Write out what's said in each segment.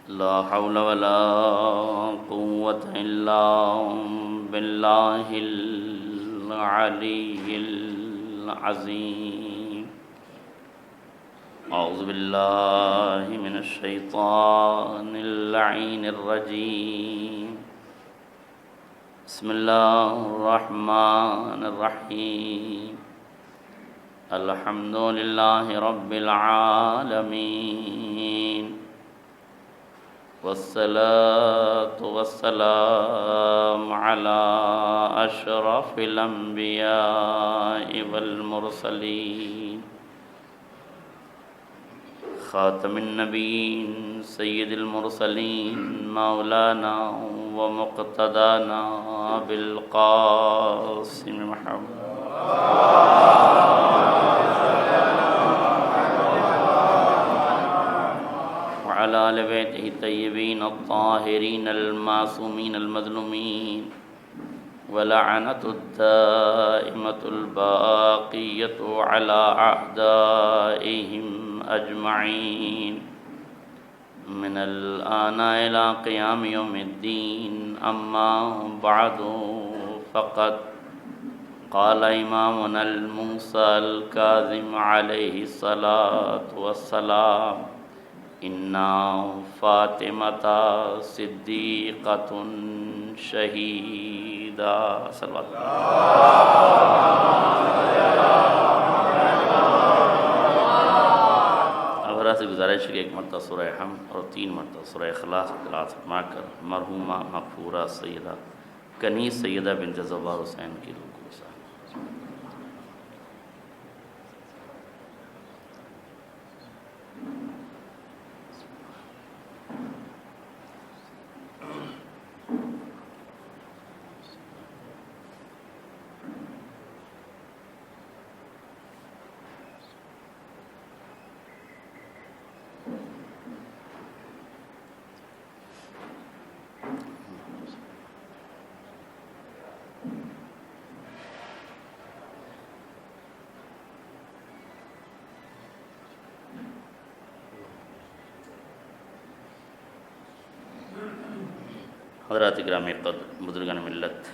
لا حول ولا قوة إلا بالله العلي العظيم. أعوذ بالله من الشيطان اللعين الرجيم. بسم الله الرحمن الرحيم. الحمد لله رب العالمين، والصلاة والسلام على أشرف الأنبياء والمرسلين، خاتم النبيين سيد المرسلين، مولانا ومقتدانا بالقاسم محمد وعلى آل بيته الطيبين الطاهرين المعصومين المظلومين، ولعنة الدائمة الباقية على أعدائهم أجمعين من الآن إلى قيام يوم الدين. أما بعد، فقد قال إمامنا الموسى الكاظم عليه الصلاة والسلام: إن فاطمة صديقة شهيدة. صلوات ابرا سے گزارش ہے کہ ایک مرتبہ سورہ حمد اور 3 مرتبہ سورہ اخلاص تلاوت فرما کر مرحومہ مغفورہ سیدہ کنیز سیدہ بنت زوار حسین کی روح کو وصال. حضرات گرامی قدر، بزرگان ملت،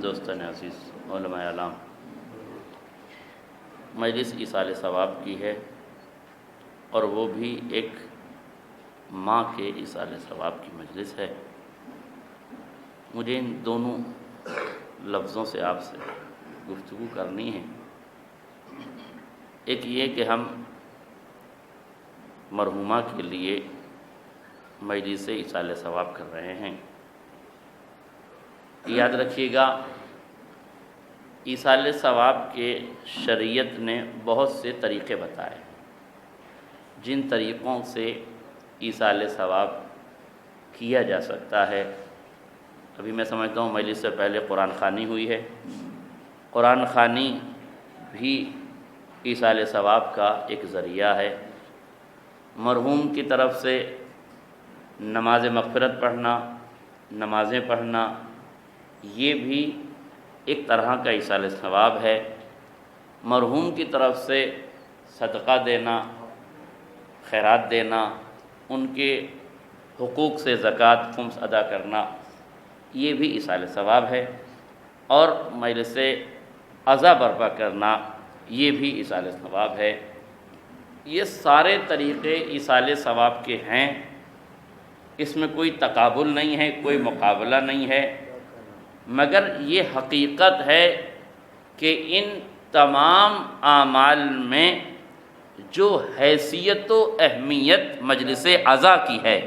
دوستان عزیز، علماء اعلام، مجلس ایصال ثواب کی ہے، اور وہ بھی ایک ماں کے ایصال ثواب کی مجلس ہے. مجھے ان دونوں لفظوں سے آپ سے گفتگو کرنی ہے. ایک یہ کہ ہم مرحومہ کے لیے مجلس ایصال ثواب کر رہے ہیں. یاد رکھیے گا، ایصال ثواب کے شریعت نے بہت سے طریقے بتائے، جن طریقوں سے ایصال ثواب کیا جا سکتا ہے. ابھی میں سمجھتا ہوں مجلس سے پہلے قرآن خوانی ہوئی ہے. قرآن خوانی بھی ایصال ثواب کا ایک ذریعہ ہے. مرحوم کی طرف سے نماز مغفرت پڑھنا، نمازیں پڑھنا، یہ بھی ایک طرح کا ایصال ثواب ہے. مرحوم کی طرف سے صدقہ دینا، خیرات دینا، ان کے حقوق سے زکوٰۃ خمس ادا کرنا، یہ بھی ایصال ثواب ہے. اور مجلس عزا برپا کرنا، یہ بھی ایصال ثواب ہے. یہ سارے طریقے ایصال ثواب کے ہیں. اس میں کوئی تقابل نہیں ہے، کوئی مقابلہ نہیں ہے، مگر یہ حقیقت ہے کہ ان تمام اعمال میں جو حیثیت و اہمیت مجلس عزا کی ہے،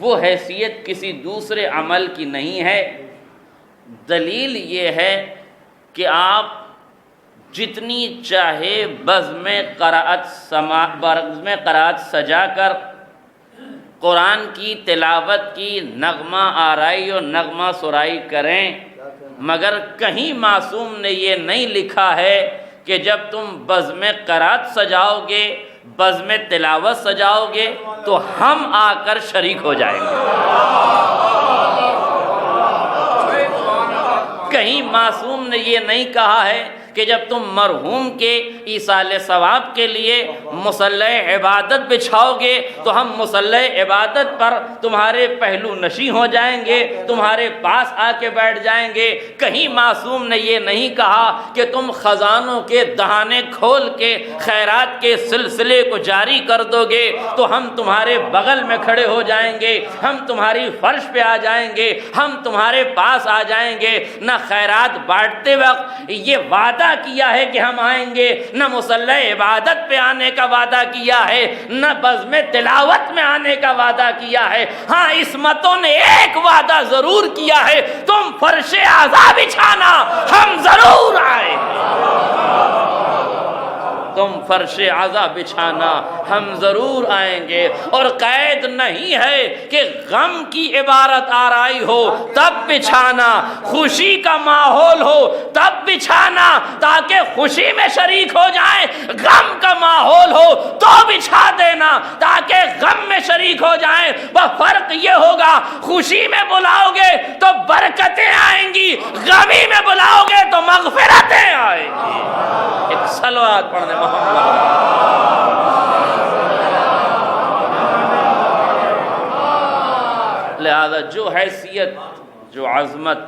وہ حیثیت کسی دوسرے عمل کی نہیں ہے. دلیل یہ ہے کہ آپ جتنی چاہے بزم قرأت سجا کر قرآن کی تلاوت کی نغمہ آرائی اور نغمہ سرائی کریں، مگر کہیں معصوم نے یہ نہیں لکھا ہے کہ جب تم بزم قرأت سجاؤ گے، بزم تلاوت سجاؤ گے تو ہم آ کر شریک ہو جائیں گے. کہیں معصوم نے یہ نہیں کہا ہے کہ جب تم مرحوم کے ایصال ثواب کے لیے مصلی عبادت بچھاؤ گے تو ہم مصلی عبادت پر تمہارے پہلو نشیں ہو جائیں گے، تمہارے پاس آ کے بیٹھ جائیں گے۔ کہیں معصوم نے یہ نہیں کہا کہ تم خزانوں کے دہانے کھول کے خیرات کے سلسلے کو جاری کر دو گے تو ہم تمہارے بغل میں کھڑے ہو جائیں گے، ہم تمہاری فرش پہ آ جائیں گے، ہم تمہارے پاس آ جائیں گے۔ نہ خیرات بانٹتے وقت یہ وعدہ کیا ہے کہ ہم آئیں گے، نہ مصلی عبادت پہ آنے کا وعدہ کیا ہے، نہ بزم تلاوت میں آنے کا وعدہ کیا ہے۔ ہاں عصمتوں نے ایک وعدہ ضرور کیا ہے، تم فرش اعضا بچھانا، ہم ضرور آئیں گے۔ تم فرش اعضا بچھانا، ہم ضرور آئیں گے۔ اور قید نہیں ہے کہ غم کی عبارت آرائی ہو تب بچھانا، خوشی کا ماحول ہو تب بچھانا تاکہ خوشی میں شریک ہو جائیں، غم کا ماحول ہو تو بچھا دینا تاکہ غم میں شریک ہو جائیں۔ وہ فرق یہ ہوگا خوشی میں بلاؤ گے تو برکتیں آئیں گی، غمی میں بلاؤ گے تو مغفرتیں آئیں گی۔ ایک صلوات پڑھنے لہذا جو حیثیت، جو عظمت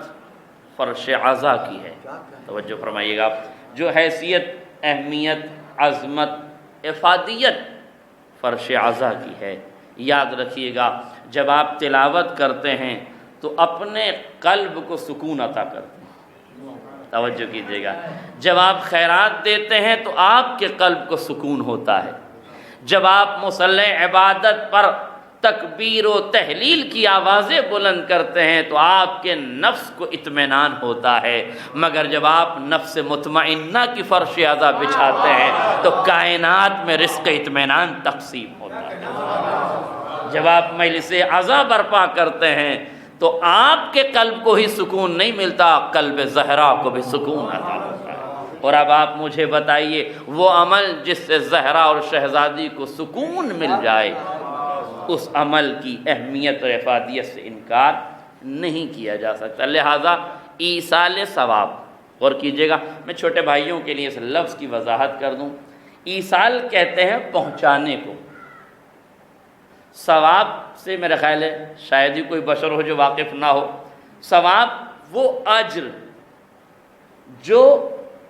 فرش اعضا کی ہے، توجہ فرمائیے گا، جو حیثیت، اہمیت، عظمت، افادیت فرش اعضا کی ہے، یاد رکھیے گا جب آپ تلاوت کرتے ہیں تو اپنے قلب کو سکون عطا کرتے ہیں۔ توجہ کیجیے گا، جب آپ خیرات دیتے ہیں تو آپ کے قلب کو سکون ہوتا ہے، جب آپ مصلی عبادت پر تکبیر و تحلیل کی آوازیں بلند کرتے ہیں تو آپ کے نفس کو اطمینان ہوتا ہے، مگر جب آپ نفس مطمئنہ کی فرش اعضا بچھاتے ہیں تو کائنات میں رزق اطمینان تقسیم ہوتا ہے۔ جب آپ مجلس عزا برپا کرتے ہیں تو آپ کے قلب کو ہی سکون نہیں ملتا، قلب زہرا کو بھی سکون عطا ہوتا ہے۔ اور اب آپ مجھے بتائیے وہ عمل جس سے زہرا اور شہزادی کو سکون مل جائے، اس عمل کی اہمیت اور افادیت سے انکار نہیں کیا جا سکتا۔ لہٰذا ایصال ثواب، غور کیجیے گا، میں چھوٹے بھائیوں کے لیے اس لفظ کی وضاحت کر دوں۔ ایصال کہتے ہیں پہنچانے کو۔ ثواب سے میرا خیال ہے شاید ہی کوئی بشر ہو جو واقف نہ ہو۔ ثواب وہ اجر جو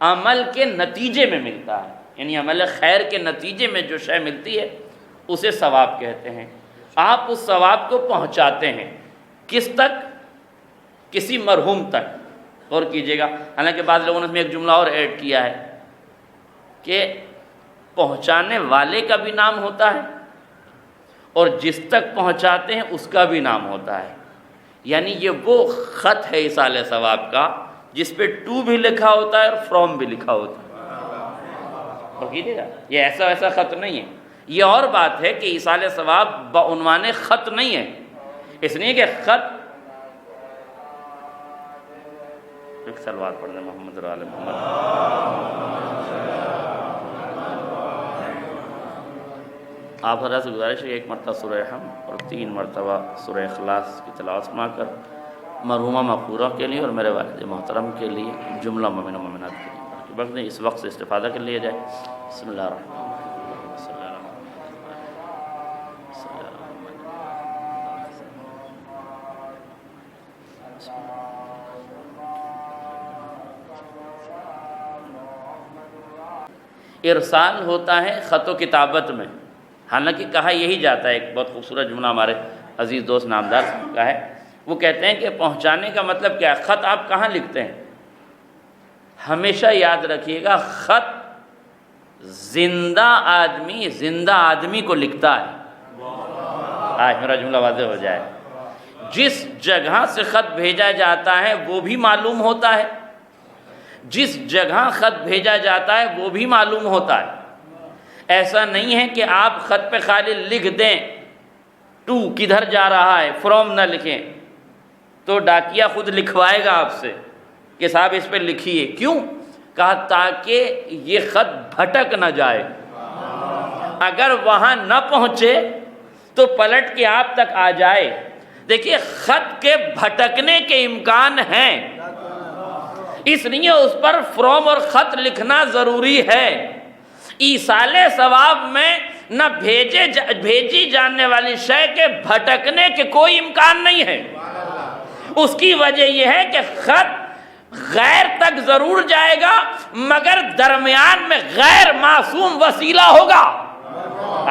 عمل کے نتیجے میں ملتا ہے، یعنی عمل خیر کے نتیجے میں جو شے ملتی ہے اسے ثواب کہتے ہیں۔ آپ اس ثواب کو پہنچاتے ہیں کس تک؟ کسی مرحوم تک۔ غور کیجیے گا، حالانکہ بعض لوگوں نے اس میں ایک جملہ اور ایڈ کیا ہے کہ پہنچانے والے کا بھی نام ہوتا ہے اور جس تک پہنچاتے ہیں اس کا بھی نام ہوتا ہے۔ یعنی یہ وہ خط ہے ایصال ثواب کا جس پہ ٹو بھی لکھا ہوتا ہے اور فرام بھی لکھا ہوتا ہے۔ اور کیجیے گا، یہ ایسا ویسا خط نہیں ہے۔ یہ اور بات ہے کہ ایصال ثواب بعنوان خط نہیں ہے، اس لیے کہ خط ایک صلوات پڑھنے محمد اور آل محمد۔ آپ حضرات سے گزارش ہے کہ ایک مرتبہ سورہ حمد اور 3 مرتبہ سورہ اخلاص کی تلاوت سنا کر مرحومہ مغفورہ کے لیے اور میرے والد محترم کے لیے، جملہ مومن و مومنات کے لیے وقت اس وقت سے استفادہ کر لیا جائے۔ بسم اللہ الرحمن الرحیم۔ ارسال ہوتا ہے خط و کتابت میں، حالانکہ کہا یہی جاتا ہے، ایک بہت خوبصورت جملہ ہمارے عزیز دوست نامدار کا ہے، وہ کہتے ہیں کہ پہنچانے کا مطلب کیا ہے؟ خط آپ کہاں لکھتے ہیں؟ ہمیشہ یاد رکھیے گا، خط زندہ آدمی کو لکھتا ہے۔ آج میرا جملہ واضح ہو جائے، جس جگہ سے خط بھیجا جاتا ہے وہ بھی معلوم ہوتا ہے، جس جگہ خط بھیجا جاتا ہے وہ بھی معلوم ہوتا ہے۔ ایسا نہیں ہے کہ آپ خط پہ خالی لکھ دیں ٹو کدھر جا رہا ہے، فرام نہ لکھیں، تو ڈاکیا خود لکھوائے گا آپ سے کہ صاحب اس پہ لکھیے۔ کیوں؟ کہا تاکہ یہ خط بھٹک نہ جائے، اگر وہاں نہ پہنچے تو پلٹ کے آپ تک آ جائے۔ دیکھیے خط کے بھٹکنے کے امکان ہیں، اس لیے اس پر فروم اور خط لکھنا ضروری ہے۔ ایصال ثواب میں نہ بھیجی جانے والی شے کے بھٹکنے کے کوئی امکان نہیں ہے۔ اس کی وجہ یہ ہے کہ خط غیر تک ضرور جائے گا مگر درمیان میں غیر معصوم وسیلہ ہوگا۔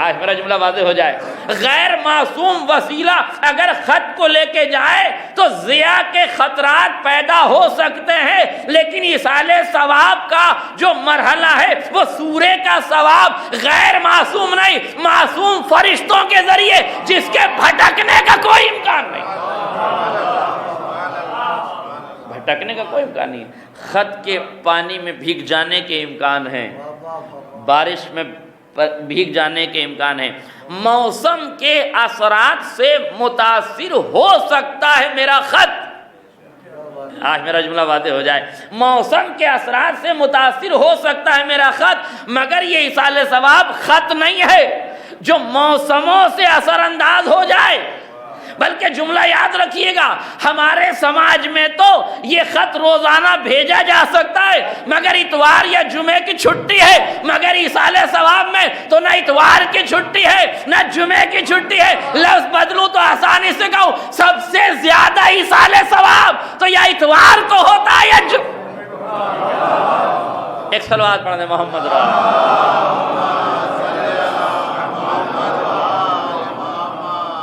آج میرا جملہ واضح ہو جائے، غیر معصوم وسیلہ اگر خط کو لے کے جائے تو ضیاء کے خطرات پیدا ہو سکتے ہیں، لیکن ایصال ثواب کا جو مرحلہ ہے وہ سورے کا ثواب غیر معصوم نہیں، معصوم فرشتوں کے ذریعے جس کے بھٹکنے کا کوئی امکان نہیں، بھٹکنے کا کوئی امکان نہیں۔ خط کے پانی میں بھیگ جانے کے امکان ہیں، بارش میں بھیگ جانے کے امکان ہیں، موسم کے اثرات سے متاثر ہو سکتا ہے میرا خط۔ آج میرا جملہ واضح ہو جائے، موسم کے اثرات سے متاثر ہو سکتا ہے میرا خط، مگر یہ ایصال ثواب خط نہیں ہے جو موسموں سے اثر انداز ہو جائے۔ بلکہ جملہ یاد رکھیے گا، ہمارے سماج میں تو یہ خط روزانہ بھیجا جا سکتا ہے مگر اتوار یا جمعے کی چھٹی ہے، مگر ایصال ثواب میں تو نہ اتوار کی چھٹی ہے نہ جمعے کی چھٹی ہے۔ لفظ بدلوں تو آسانی سے کہوں، سب سے زیادہ ایصال ثواب تو یا اتوار کو ہوتا ہے یا ایک صلوات پڑھ دیں محمد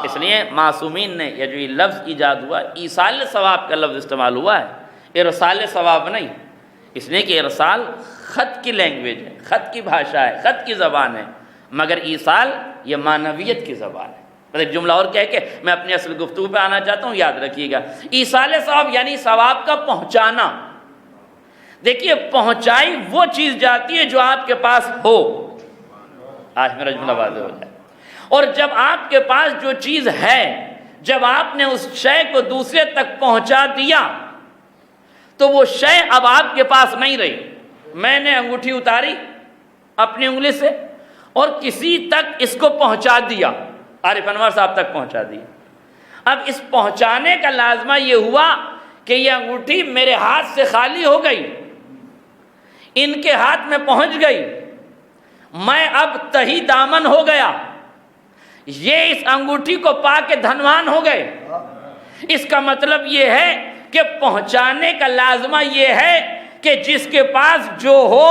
اس لیے معصومین نے یہ جو لفظ ایجاد ہوا، ایصال ثواب کا لفظ استعمال ہوا ہے، ارسال ثواب نہیں، اس لیے کہ ارسال خط کی لینگویج ہے، خط کی بھاشا ہے، خط کی زبان ہے، مگر ایصال یہ معنویت کی زبان ہے۔ ایک جملہ اور کہہ کے میں اپنی اصل گفتگو پہ آنا چاہتا ہوں، یاد رکھیے گا، ایصال ثواب یعنی ثواب کا پہنچانا۔ دیکھیے پہنچائی وہ چیز جاتی ہے جو آپ کے پاس ہو، آج میرا جملہ واضح ہو جائے، اور جب آپ کے پاس جو چیز ہے، جب آپ نے اس شے کو دوسرے تک پہنچا دیا تو وہ شے اب آپ کے پاس نہیں رہی۔ میں نے انگوٹھی اتاری اپنی انگلی سے اور کسی تک اس کو پہنچا دیا، عارف انور صاحب تک پہنچا دیا۔ اب اس پہنچانے کا لازمہ یہ ہوا کہ یہ انگوٹھی میرے ہاتھ سے خالی ہو گئی، ان کے ہاتھ میں پہنچ گئی، میں اب تہی دامن ہو گیا، یہ اس انگوٹھی کو پا کے دھنوان ہو گئے۔ اس کا مطلب یہ ہے کہ پہنچانے کا لازمہ یہ ہے کہ جس کے پاس جو ہو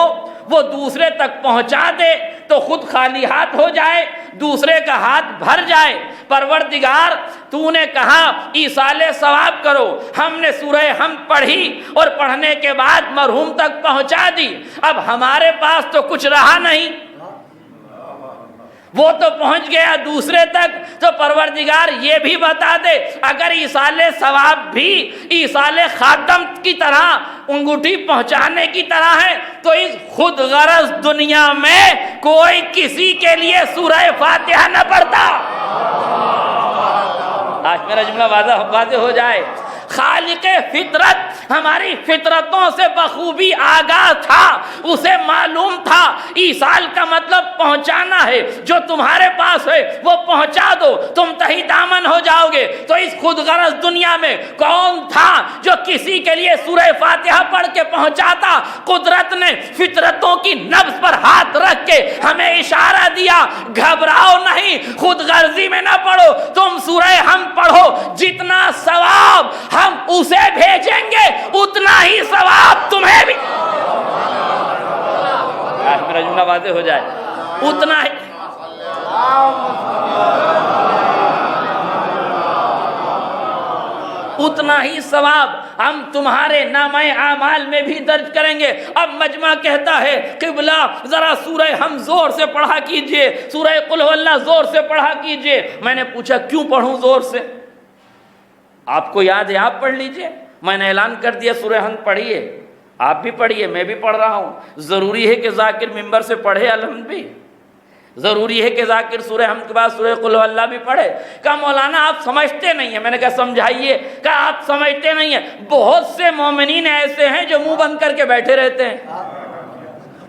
وہ دوسرے تک پہنچا دے تو خود خالی ہاتھ ہو جائے، دوسرے کا ہاتھ بھر جائے۔ پروردگار تو نے کہا ایصال ثواب کرو، ہم نے سورہ حمد پڑھی اور پڑھنے کے بعد مرحوم تک پہنچا دی، اب ہمارے پاس تو کچھ رہا نہیں، وہ تو پہنچ گیا دوسرے تک، تو پروردگار یہ بھی بتا دے اگر ایصال ثواب بھی ایصال خاتم کی طرح انگوٹھی پہنچانے کی طرح ہے تو اس خود غرض دنیا میں کوئی کسی کے لیے سورہ فاتحہ نہ پڑھتا۔ آج میرا جملہ واضح ہو جائے، خالق فطرت ہماری فطرتوں سے بخوبی آگاہ تھا، اسے معلوم تھا ایصال کا مطلب پہنچانا ہے، جو تمہارے پاس ہے وہ پہنچا دو، تم تہی دامن ہو جاؤ گے۔ تو اس خود غرض دنیا میں کون تھا جو کسی کے لیے سورہ فاتحہ پڑھ کے پہنچاتا؟ قدرت نے فطرتوں کی نبض پر ہاتھ رکھ کے ہمیں اشارہ دیا، گھبراؤ نہیں، خود غرضی میں نہ پڑھو، تم سورہ حمد پڑھو، جتنا ثواب ہم اسے بھیجیں گے اتنا ہی ثواب تمہیں بھی۔ میرا جملہ واضح ہو جائے، اتنا ہی ثواب ہم تمہارے نامہ اعمال میں بھی درج کریں گے۔ اب مجمع کہتا ہے قبلہ ذرا سورہ حمد زور سے پڑھا کیجئے، سورہ قل هو اللہ زور سے پڑھا کیجئے۔ میں نے پوچھا کیوں پڑھوں زور سے؟ آپ کو یاد ہے آپ پڑھ لیجئے، میں نے اعلان کر دیا سورہ حمد پڑھیے، آپ بھی پڑھیے، میں بھی پڑھ رہا ہوں۔ ضروری ہے کہ ذاکر ممبر سے پڑھے الحمد بھی، ضروری ہے کہ ذاکر سورہ حمد کے بعد سورہ قل هو اللہ بھی پڑھے۔ کہا مولانا آپ سمجھتے نہیں ہیں۔ میں نے کہا سمجھائیے۔ کہا آپ سمجھتے نہیں ہیں، بہت سے مومنین ایسے ہیں جو منہ بند کر کے بیٹھے رہتے ہیں،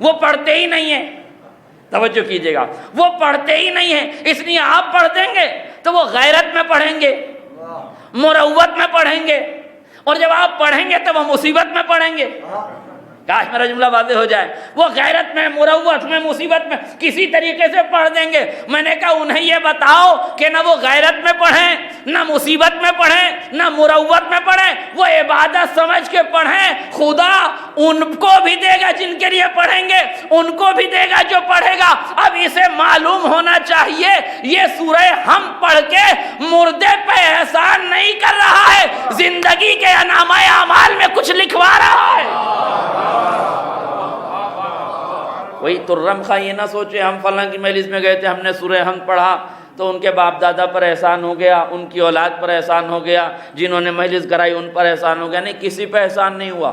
وہ پڑھتے ہی نہیں ہیں۔ توجہ کیجئے گا، وہ پڑھتے ہی نہیں ہیں، اس لیے آپ پڑھ دیں گے تو وہ غیرت میں پڑھیں گے، مروت میں پڑھیں گے، اور جب آپ پڑھیں گے تو وہ مصیبت میں پڑھیں گے. کاش میرا جملہ واضح ہو جائے. وہ غیرت میں، مروت میں، مصیبت میں کسی طریقے سے پڑھ دیں گے. میں نے کہا انہیں یہ بتاؤ کہ نہ وہ غیرت میں پڑھیں، نہ مصیبت میں پڑھیں، نہ مروت میں پڑھیں، وہ عبادت سمجھ کے پڑھیں. خدا ان کو بھی دے گا جن کے لیے پڑھیں گے، ان کو بھی دے گا جو پڑھے گا. اب اسے معلوم ہونا چاہیے یہ سورہ ہم پڑھ کے مردے پہ احسان نہیں کر رہا ہے، زندگی کے نامہ اعمال میں کچھ لکھوا رہا ہے. وہی ترم خاں یہ نہ سوچے ہم فلاں کی مجلس میں گئے تھے، ہم نے سورہ حمد پڑھا تو ان کے باپ دادا پر احسان ہو گیا، ان کی اولاد پر احسان ہو گیا، جنہوں نے مجلس کرائی ان پر احسان ہو گیا. نہیں، کسی پہ احسان نہیں ہوا.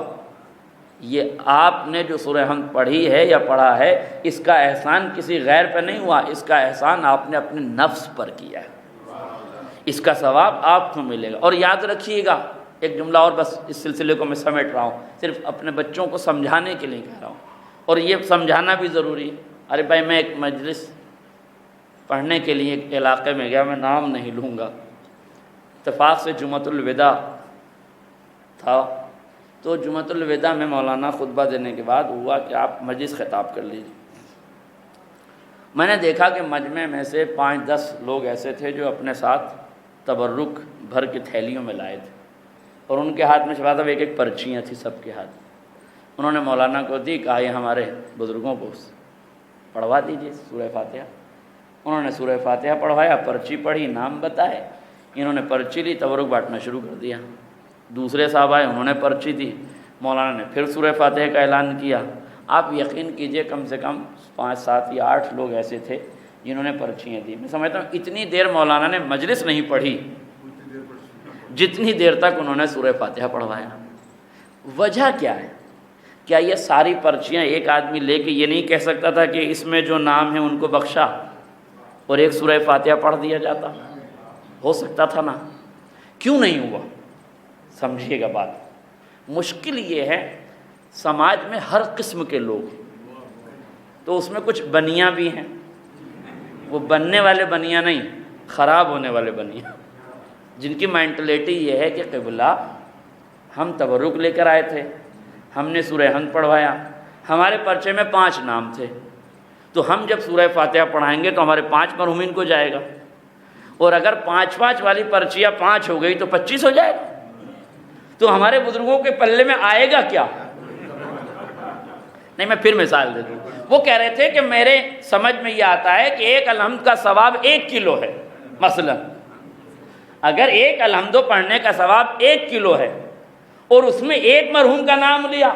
یہ آپ نے جو سورہ حمد پڑھی ہے یا پڑھا ہے، اس کا احسان کسی غیر پہ نہیں ہوا، اس کا احسان آپ نے اپنے نفس پر کیا ہے. اس کا ثواب آپ کو ملے گا. اور یاد رکھیے گا ایک جملہ اور، بس اس سلسلے کو میں سمیٹ رہا ہوں، صرف اپنے بچوں کو سمجھانے کے لیے کہہ رہا ہوں، اور یہ سمجھانا بھی ضروری ہے. ارے بھائی، میں ایک مجلس پڑھنے کے لیے ایک علاقے میں گیا، میں نام نہیں لوں گا. اتفاق سے جمعۃ الوداع تھا، تو جمعۃ الوداع میں مولانا خطبہ دینے کے بعد ہوا کہ آپ مجلس خطاب کر لیجیے. میں نے دیکھا کہ مجمع میں سے 5-10 لوگ ایسے تھے جو اپنے ساتھ تبرک بھر کے تھیلیوں میں لائے تھے، اور ان کے ہاتھ میں شفاعت ایک ایک پرچیاں تھیں سب کے ہاتھ. انہوں نے مولانا کو دی، کہا یہ ہمارے بزرگوں کو پڑھوا دیجیے سورہ فاتحہ. انہوں نے سورہ فاتحہ پڑھوایا، پرچی پڑھی، نام بتائے، انہوں نے پرچی لی، تبرک بانٹنا شروع کر دیا. دوسرے صاحب آئے، انہوں نے پرچی دی، مولانا نے پھر سورہ فاتحہ کا اعلان کیا. آپ یقین کیجئے کم سے کم 5, 7 یا 8 لوگ ایسے تھے جنہوں نے پرچیاں دی. میں سمجھتا ہوں اتنی دیر مولانا نے مجلس نہیں پڑھی جتنی دیر تک انہوں نے سورہ فاتحہ پڑھوایا. وجہ کیا ہے؟ کیا یہ ساری پرچیاں ایک آدمی لے کے یہ نہیں کہہ سکتا تھا کہ اس میں جو نام ہے ان کو بخشا اور ایک سورہ فاتحہ پڑھ دیا جاتا؟ ہو سکتا تھا نا. کیوں نہیں ہوا؟ سمجھیے گا بات. مشکل یہ ہے سماج میں ہر قسم کے لوگ، تو اس میں کچھ بنیاں بھی ہیں، وہ بننے والے بنیاں نہیں، خراب ہونے والے بنیاں، جن کی مینٹلیٹی یہ ہے کہ قبلہ ہم تبرک لے کر آئے تھے، ہم نے سورہ حمد پڑھوایا، ہمارے پرچے میں 5 نام تھے، تو ہم جب سورہ فاتحہ پڑھائیں گے تو ہمارے 5 مرحومین کو جائے گا، اور اگر 5 والی پرچیاں 5 ہو گئی تو 25 ہو جائے گا. تو ہمارے بزرگوں کے پلے میں آئے گا کیا؟ نہیں، میں پھر مثال دے دوں. وہ کہہ رہے تھے کہ میرے سمجھ میں یہ آتا ہے کہ ایک الحمد کا ثواب 1 کلو ہے. مثلا اگر ایک الحمد پڑھنے کا ثواب 1 کلو ہے اور اس میں ایک مرحوم کا نام لیا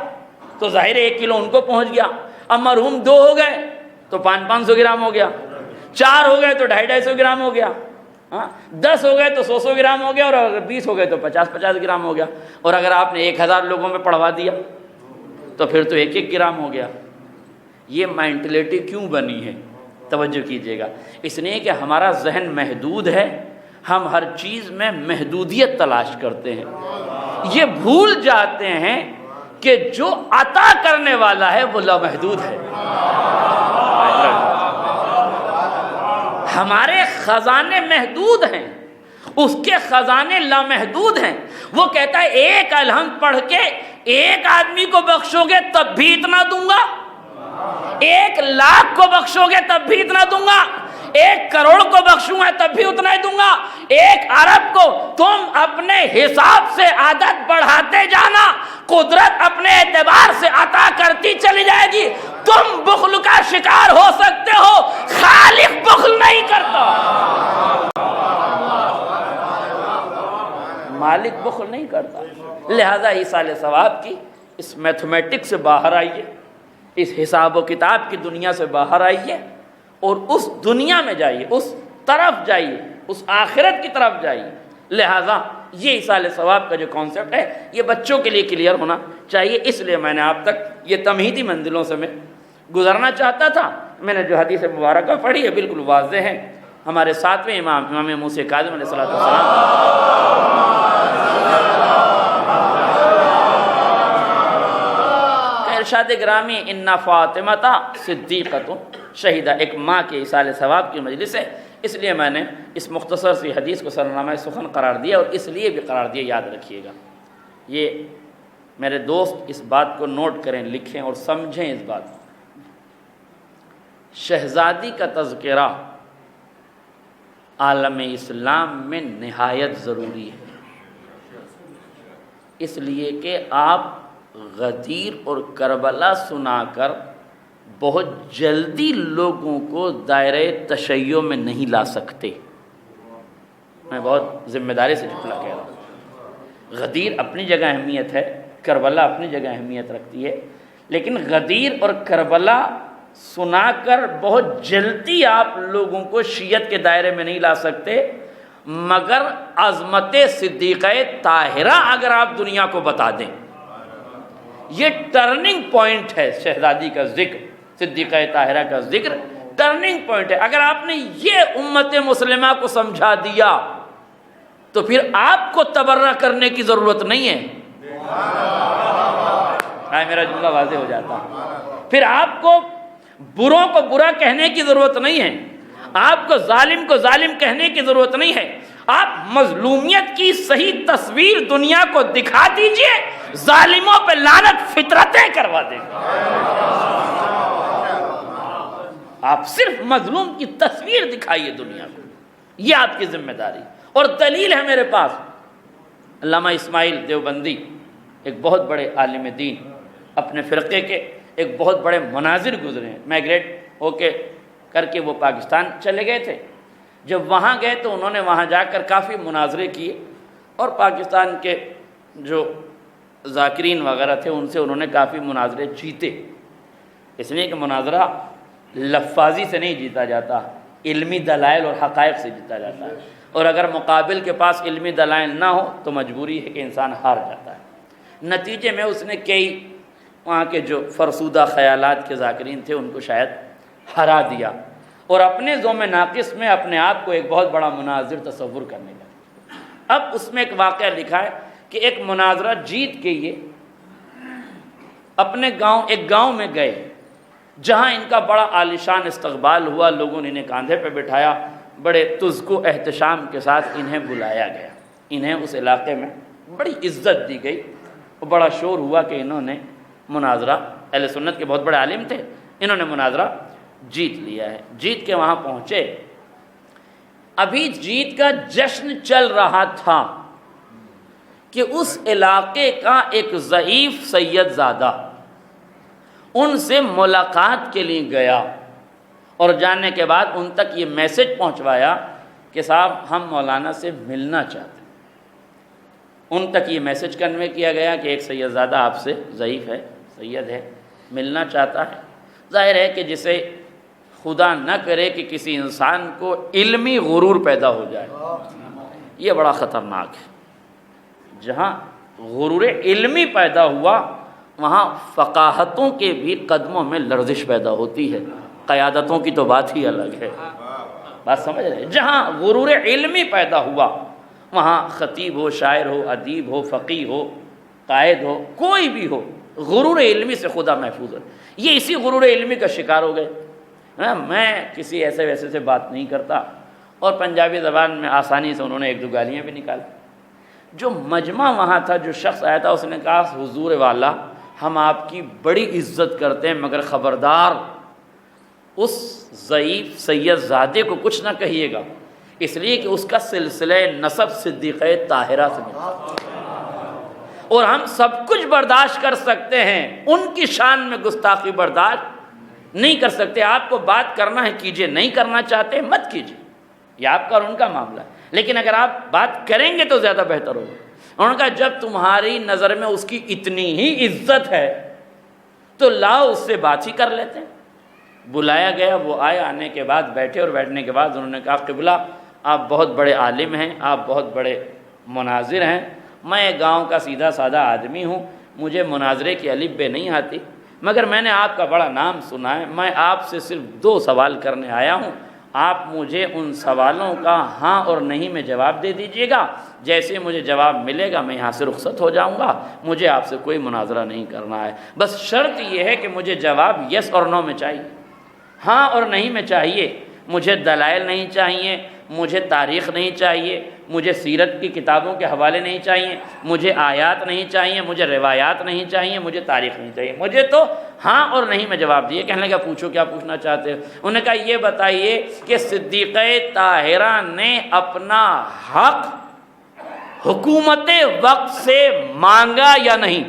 تو ظاہر 1 کلو ان کو پہنچ گیا. اب مرحوم 2 ہو گئے تو 500 گرام ہو گیا، 4 ہو گئے تو 250 گرام ہو گیا، 10 ہو گئے تو 100 گرام ہو گیا، اور اگر 20 ہو گئے تو 50 گرام ہو گیا. اور اگر آپ نے 1000 لوگوں میں پڑھوا دیا تو پھر تو 1 گرام ہو گیا. یہ مینٹلیٹی کیوں بنی ہے؟ توجہ کیجیے گا. اس لیے کہ ہمارا ذہن محدود ہے، ہم ہر چیز میں محدودیت تلاش کرتے ہیں. یہ بھول جاتے ہیں کہ جو عطا کرنے والا ہے وہ لامحدود ہے. ہمارے خزانے محدود ہیں، اس کے خزانے لامحدود ہیں. وہ کہتا ہے 1 الحمد پڑھ کے 1 آدمی کو بخشو گے تب بھی اتنا دوں گا، 1 لاکھ کو بخشو گے تب بھی اتنا دوں گا، 1 کروڑ کو بخشوں گا تب بھی اتنا ہی دوں گا. 1 ارب کو تم اپنے حساب سے عادت بڑھاتے جانا، قدرت اپنے اعتبار سے عطا کرتی چلی جائے گی. تم بخل کا شکار ہو سکتے ہو، خالق بخل نہیں کرتا، مالک بخل نہیں کرتا. لہذا ایصال ثواب کی اس میتھمیٹکس سے باہر آئیے، اس حساب و کتاب کی دنیا سے باہر آئیے اور اس دنیا میں جائیے، اس طرف جائیے، اس آخرت کی طرف جائیے. لہذا یہ ایصال ثواب کا جو کانسیپٹ ہے یہ بچوں کے لیے کلیئر ہونا چاہیے. اس لیے میں نے آپ تک یہ تمہیدی منزلوں سے میں گزرنا چاہتا تھا. میں نے جو حدیث مبارکہ پڑھی ہے بالکل واضح ہے. ہمارے 7ویں امام موسیٰ کاظم علیہ السلام ارشاد گرامی ان فاطمہ صدیقۃ شہیدہ، ایک ماں کے ایصال ثواب کی مجلس ہے. اس لیے میں نے اس مختصر سی حدیث کو سرنامہ سخن قرار دیا، اور اس لیے بھی قرار دیا، یاد رکھیے گا، یہ میرے دوست اس بات کو نوٹ کریں، لکھیں اور سمجھیں اس بات کو۔ شہزادی کا تذکرہ عالم اسلام میں نہایت ضروری ہے، اس لیے کہ آپ غدیر اور کربلا سنا کر بہت جلدی لوگوں کو دائرۂ تشیع میں نہیں لا سکتے۔ میں بہت ذمہ داری سے جملہ کہہ رہا ہوں۔ غدیر اپنی جگہ اہمیت ہے، کربلا اپنی جگہ اہمیت رکھتی ہے، لیکن غدیر اور کربلا سنا کر بہت جلدی آپ لوگوں کو شیعت کے دائرے میں نہیں لا سکتے، مگر عظمت صدیقہ طاہرہ اگر آپ دنیا کو بتا دیں، یہ ٹرننگ پوائنٹ ہے۔ شہزادی کا ذکر، صدیقہ طاہرہ کا ذکر ٹرننگ پوائنٹ ہے۔ اگر آپ نے یہ امت مسلمہ کو سمجھا دیا تو پھر آپ کو تبرہ کرنے کی ضرورت نہیں ہے۔ میرا جملہ واضح ہو جاتا۔ پھر آپ کو بروں کو برا کہنے کی ضرورت نہیں ہے، آپ کو ظالم کہنے کی ضرورت نہیں ہے۔ آپ مظلومیت کی صحیح تصویر دنیا کو دکھا دیجئے، ظالموں پہ لعنت فطرتیں کروا دیں گے۔ آپ صرف مظلوم کی تصویر دکھائیے دنیا کو، یہ آپ کی ذمہ داری۔ اور دلیل ہے میرے پاس، علامہ اسماعیل دیوبندی ایک بہت بڑے عالم دین، اپنے فرقے کے ایک بہت بڑے مناظر گزرے ہیں، مائگریٹ ہو کے کر کے وہ پاکستان چلے گئے تھے۔ جب وہاں گئے تو انہوں نے وہاں جا کر کافی مناظرے کیے، اور پاکستان کے جو ذاکرین وغیرہ تھے ان سے انہوں نے کافی مناظرے جیتے، اس لیے کہ مناظرہ لفاظی سے نہیں جیتا جاتا، علمی دلائل اور حقائق سے جیتا جاتا ہے، اور اگر مقابل کے پاس علمی دلائل نہ ہو تو مجبوری ہے کہ انسان ہار جاتا ہے۔ نتیجے میں اس نے کئی وہاں کے جو فرسودہ خیالات کے ذاکرین تھے ان کو شاید ہرا دیا، اور اپنے ذوم ناقص میں اپنے آپ کو ایک بہت بڑا مناظر تصور کرنے لگا۔ اب اس میں ایک واقعہ لکھا ہے کہ ایک مناظرہ جیت کے یہ اپنے ایک گاؤں میں گئے، جہاں ان کا بڑا عالیشان استقبال ہوا، لوگوں نے انہیں کاندھے پہ بٹھایا، بڑے تزک و احتشام کے ساتھ انہیں بلایا گیا، انہیں اس علاقے میں بڑی عزت دی گئی، اور بڑا شور ہوا کہ انہوں نے مناظرہ، اہل سنت کے بہت بڑے عالم تھے، انہوں نے مناظرہ جیت لیا ہے۔ جیت کے وہاں پہنچے، ابھی جیت کا جشن چل رہا تھا کہ اس علاقے کا ایک ضعیف سید زادہ ان سے ملاقات کے لیے گیا، اور جانے کے بعد ان تک یہ میسج پہنچوایا کہ صاحب ہم مولانا سے ملنا چاہتے ہیں۔ ان تک یہ میسج کنوے کیا گیا کہ ایک سید زادہ آپ سے ضعیف ہے، سید ہے، ملنا چاہتا ہے۔ ظاہر ہے کہ جسے خدا نہ کرے کہ کسی انسان کو علمی غرور پیدا ہو جائے، یہ بڑا خطرناک ہے۔ جہاں غرور علمی پیدا ہوا وہاں فقاہتوں کے بھی قدموں میں لرزش پیدا ہوتی ہے، قیادتوں کی تو بات ہی الگ ہے، بات سمجھ رہے ہیں۔ جہاں غرور علمی پیدا ہوا وہاں خطیب ہو، شاعر ہو، ادیب ہو، فقیہ ہو، قائد ہو، کوئی بھی ہو، غرور علمی سے خدا محفوظ ہے۔ یہ اسی غرور علمی کا شکار ہو گئے۔ میں کسی ایسے ویسے سے بات نہیں کرتا، اور پنجابی زبان میں آسانی سے انہوں نے ایک دو گالیاں بھی نکالی۔ جو مجمع وہاں تھا، جو شخص آیا تھا، اس نے کہا حضور والا ہم آپ کی بڑی عزت کرتے ہیں، مگر خبردار اس ضعیف سید زادے کو کچھ نہ کہیے گا، اس لیے کہ اس کا سلسلہ نسب صدیقہ طاہرہ سے ملتا، اور ہم سب کچھ برداشت کر سکتے ہیں، ان کی شان میں گستاخی برداشت نہیں کر سکتے۔ آپ کو بات کرنا ہے کیجئے، نہیں کرنا چاہتے مت کیجئے، یہ آپ کا اور ان کا معاملہ ہے، لیکن اگر آپ بات کریں گے تو زیادہ بہتر ہوگا۔ انہوں نے کہا جب تمہاری نظر میں اس کی اتنی ہی عزت ہے تو لاؤ اس سے بات ہی کر لیتے ہیں۔ بلایا گیا، وہ آئے، آنے کے بعد بیٹھے، اور بیٹھنے کے بعد انہوں نے کہا قبلہ آپ بہت بڑے عالم ہیں، آپ بہت بڑے مناظر ہیں، میں گاؤں کا سیدھا سادہ آدمی ہوں، مجھے مناظرے کی الف بے نہیں آتی، مگر میں نے آپ کا بڑا نام سنا ہے، میں آپ سے صرف 2 سوال کرنے آیا ہوں، آپ مجھے ان سوالوں کا ہاں اور نہیں میں جواب دے دیجیے گا، جیسے مجھے جواب ملے گا میں یہاں سے رخصت ہو جاؤں گا، مجھے آپ سے کوئی مناظرہ نہیں کرنا ہے، بس شرط یہ ہے کہ مجھے جواب یس اور نو میں چاہیے، ہاں اور نہیں میں چاہیے، مجھے دلائل نہیں چاہیے، مجھے تاریخ نہیں چاہیے، مجھے سیرت کی کتابوں کے حوالے نہیں چاہیے، مجھے آیات نہیں چاہیے، مجھے روایات نہیں چاہیے، مجھے تاریخ نہیں چاہیے، مجھے تو ہاں اور نہیں میں جواب دیے۔ کہنے لگا پوچھو کیا پوچھنا چاہتے ہو؟ انہوں نے کہا یہ بتائیے کہ صدیقہ طاہرہ نے اپنا حق حکومت وقت سے مانگا یا نہیں؟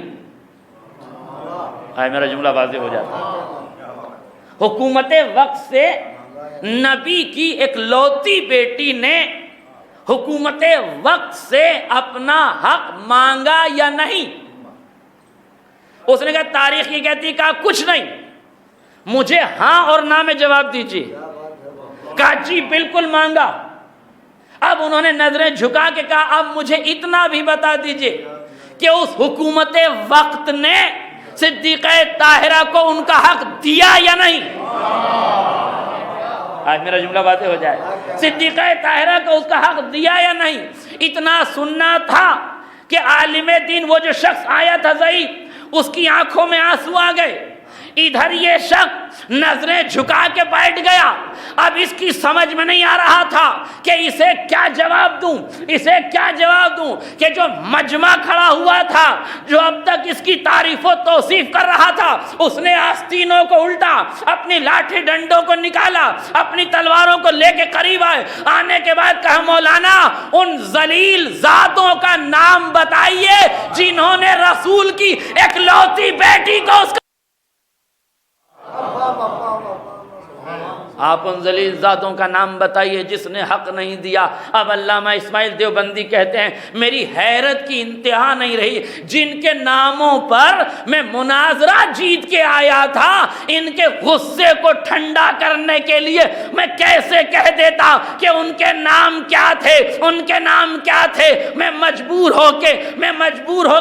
میرا جملہ واضح ہو جاتا ہے۔ حکومت وقت سے نبی کی ایک لوتی بیٹی نے حکومت وقت سے اپنا حق مانگا یا نہیں؟ اس نے کہا تاریخ یہ کہتی ہے، کہا کچھ نہیں، مجھے ہاں اور نہ میں جواب دیجیے۔ کہا جی بالکل مانگا۔ اب انہوں نے نظریں جھکا کے کہا اب مجھے اتنا بھی بتا دیجیے کہ اس حکومت وقت نے صدیقہ طاہرہ کو ان کا حق دیا یا نہیں؟ آج میرا جملہ واضح ہو جائے۔ صدیقہ طاہرہ کو اس کا حق دیا یا نہیں؟ اتنا سننا تھا کہ عالم دین وہ جو شخص آیا تھا ضعیف، اس کی آنکھوں میں آنسو آ گئے۔ ادھر یہ شخص نظریں جھکا کے بیٹھ گیا۔ اب اس کی سمجھ میں نہیں آ رہا تھا کہ اسے کیا جواب دوں، اسے کیا جواب دوں کہ جو مجمع کھڑا ہوا تھا، جو اب تک اس کی تعریف و توصیف کر رہا تھا، اس نے آستینوں کو الٹا، اپنی لاٹھی ڈنڈوں کو نکالا، اپنی تلواروں کو لے کے قریب آئے۔ آنے کے بعد کہا مولانا ان ذلیل ذاتوں کا نام بتائیے جنہوں نے رسول کی ایک لوتی بیٹی کو اس کا آپ ان ذلیل ذاتوں کا نام بتائیے جس نے حق نہیں دیا۔ اب علامہ اسماعیل دیوبندی کہتے ہیں میری حیرت کی انتہا نہیں رہی، جن کے ناموں پر میں مناظرہ جیت کے آیا تھا، ان کے غصے کو ٹھنڈا کرنے کے لیے میں کیسے کہہ دیتا کہ ان کے نام کیا تھے، ان کے نام کیا تھے۔ میں مجبور ہو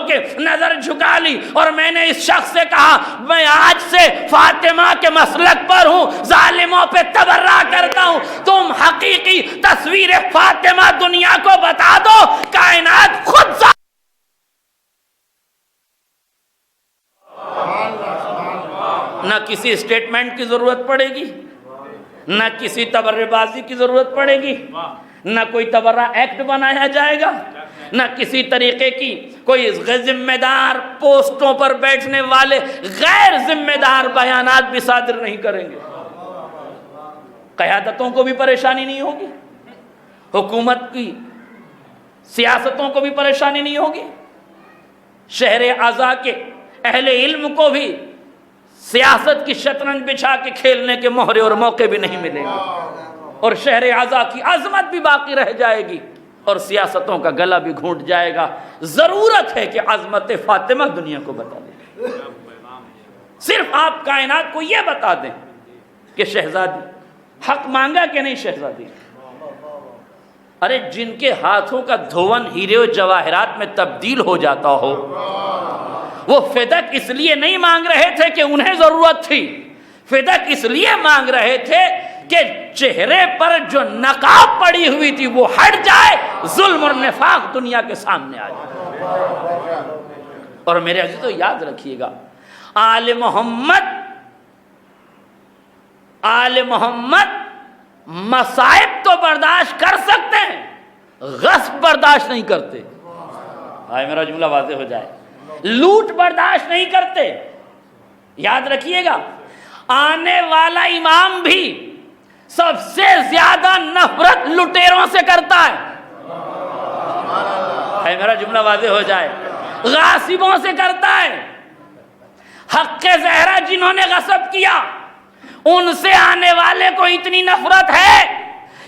کے نظر جھکا لی اور میں نے اس شخص سے کہا میں آج سے فاطمہ کے مسلک پر ہوں، ظالموں پہ تبرہ کرتا ہوں، تم حقیقی تصویر فاطمہ دنیا کو بتا دو، کائنات خود نہ کسی اسٹیٹمنٹ کی ضرورت پڑے گی، نہ کسی تبرہ بازی کی ضرورت پڑے گی، نہ کوئی تبرہ ایکٹ بنایا جائے گا، نہ کسی طریقے کی کوئی ذمہ دار پوسٹوں پر بیٹھنے والے غیر ذمہ دار بیانات بھی صادر نہیں کریں گے۔ قیادتوں کو بھی پریشانی نہیں ہوگی، حکومت کی سیاستوں کو بھی پریشانی نہیں ہوگی، شہر اعضاء کے اہل علم کو بھی سیاست کی شطرنج بچھا کے کھیلنے کے مہرے اور موقع بھی نہیں ملیں گے، اور شہر اعضاء کی عظمت بھی باقی رہ جائے گی اور سیاستوں کا گلا بھی گھونٹ جائے گا۔ ضرورت ہے کہ عظمت فاطمہ دنیا کو بتا دیں، صرف آپ کائنات کو یہ بتا دیں کہ شہزادی حق مانگا کہ نہیں شہزادی۔ ارے جن کے ہاتھوں کا دھون ہیرے و جواہرات میں تبدیل ہو جاتا ہو، وہ فدق اس لیے نہیں مانگ رہے تھے کہ انہیں ضرورت تھی، فدق اس لیے مانگ رہے تھے کہ چہرے پر جو نقاب پڑی ہوئی تھی وہ ہٹ جائے، ظلم اور نفاق دنیا کے سامنے آ جائے۔ اور میرے عزیزو یاد رکھیے گا، آل محمد مصائب تو برداشت کر سکتے ہیں، غصب برداشت نہیں کرتے۔ آئے میرا جملہ واضح ہو جائے، لوٹ برداشت نہیں کرتے۔ یاد رکھیے گا آنے والا امام بھی سب سے زیادہ نفرت لٹیروں سے کرتا ہے۔ میرا جملہ واضح ہو جائے، غاصبوں سے کرتا ہے۔ حق زہرا جنہوں نے غصب کیا ان سے آنے والے کو اتنی نفرت ہے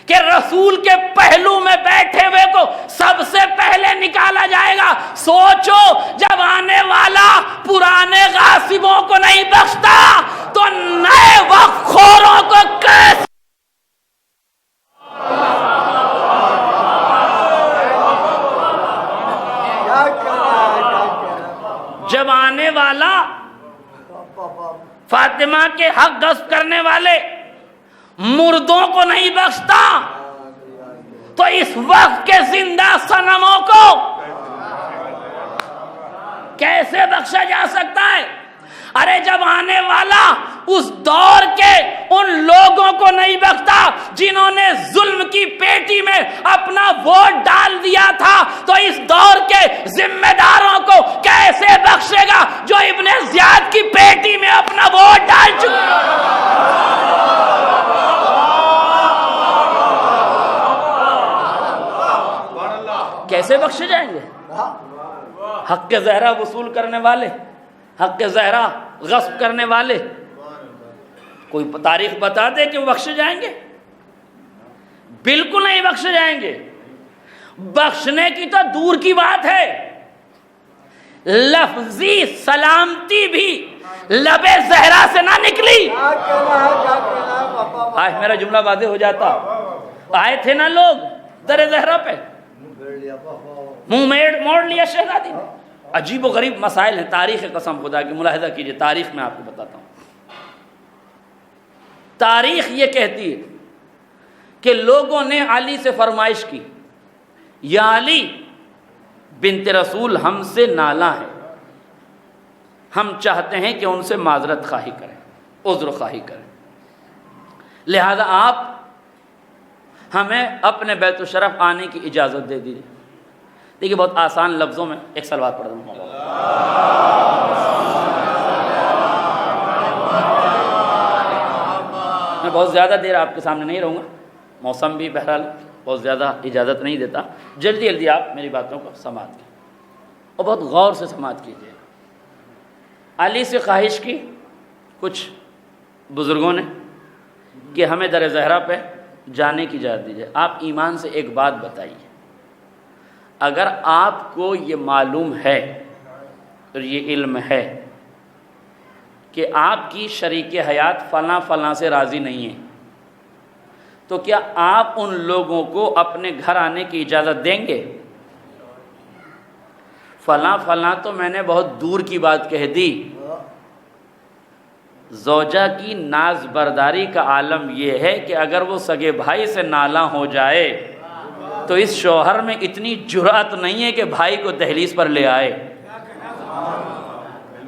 کہ رسول کے پہلو میں بیٹھے ہوئے کو سب سے پہلے نکالا جائے گا۔ سوچو جب آنے والا پرانے غاصبوں کو نہیں بخشتا تو نئے وقت خوروں کو کیسے جب آنے والا فاطمہ کے حق غصب کرنے والے مردوں کو نہیں بخشتا تو اس وقت کے زندہ صنموں کو کیسے بخشا جا سکتا ہے؟ ارے جب آنے والا اس دور کے ان لوگوں کو نہیں بخشتا جنہوں نے ظلم کی پیٹی میں اپنا ووٹ ڈال دیا تھا، تو اس دور کے ذمہ داروں کو کیسے بخشے گا جو ابن زیاد کی پیٹی میں اپنا ووٹ ڈال چکے؟ کیسے بخشے جائیں گے؟ حق زہرا وصول کرنے والے، حق زہرا غصب کرنے والے، کوئی تاریخ بتا دے کہ وہ بخشے جائیں گے؟ بالکل نہیں بخشے جائیں گے۔ بخشنے کی تو دور کی بات ہے، لفظی سلامتی بھی لب زہرا سے نہ نکلی۔ آج میرا جملہ واضح ہو جاتا، آئے تھے نا لوگ در زہرا پہ، منہ موڑ لیا شہزادی نے۔ عجیب و غریب مسائل ہیں، تاریخ قسم خدا کی ملاحظہ کیجئے، تاریخ میں آپ کو بتاتا ہوں۔ تاریخ یہ کہتی ہے کہ لوگوں نے علی سے فرمائش کی، یا علی بنت رسول ہم سے نالاں ہے، ہم چاہتے ہیں کہ ان سے معذرت خواہی کریں، عذر خواہی کریں، لہذا آپ ہمیں اپنے بیت الشرف آنے کی اجازت دے دیجیے۔ دیکھیے بہت آسان لفظوں میں ایک سلوات پڑھ دوں۔ میں بہت زیادہ دیر آپ کے سامنے نہیں رہوں گا، موسم بھی بہرحال بہت زیادہ اجازت نہیں دیتا، جلدی جلدی آپ میری باتوں کو سماعت کیجیے اور بہت غور سے سماعت کیجیے۔ علی سے خواہش کی کچھ بزرگوں نے کہ ہمیں در زہرا پہ جانے کی اجازت دیجیے۔ آپ ایمان سے ایک بات بتائیے، اگر آپ کو یہ معلوم ہے اور یہ علم ہے کہ آپ کی شریک حیات فلاں فلاں سے راضی نہیں ہے، تو کیا آپ ان لوگوں کو اپنے گھر آنے کی اجازت دیں گے؟ فلاں فلاں تو میں نے بہت دور کی بات کہہ دی۔ زوجہ کی ناز برداری کا عالم یہ ہے کہ اگر وہ سگے بھائی سے نالاں ہو جائے تو اس شوہر میں اتنی جرأت نہیں ہے کہ بھائی کو دہلیز پر لے آئے۔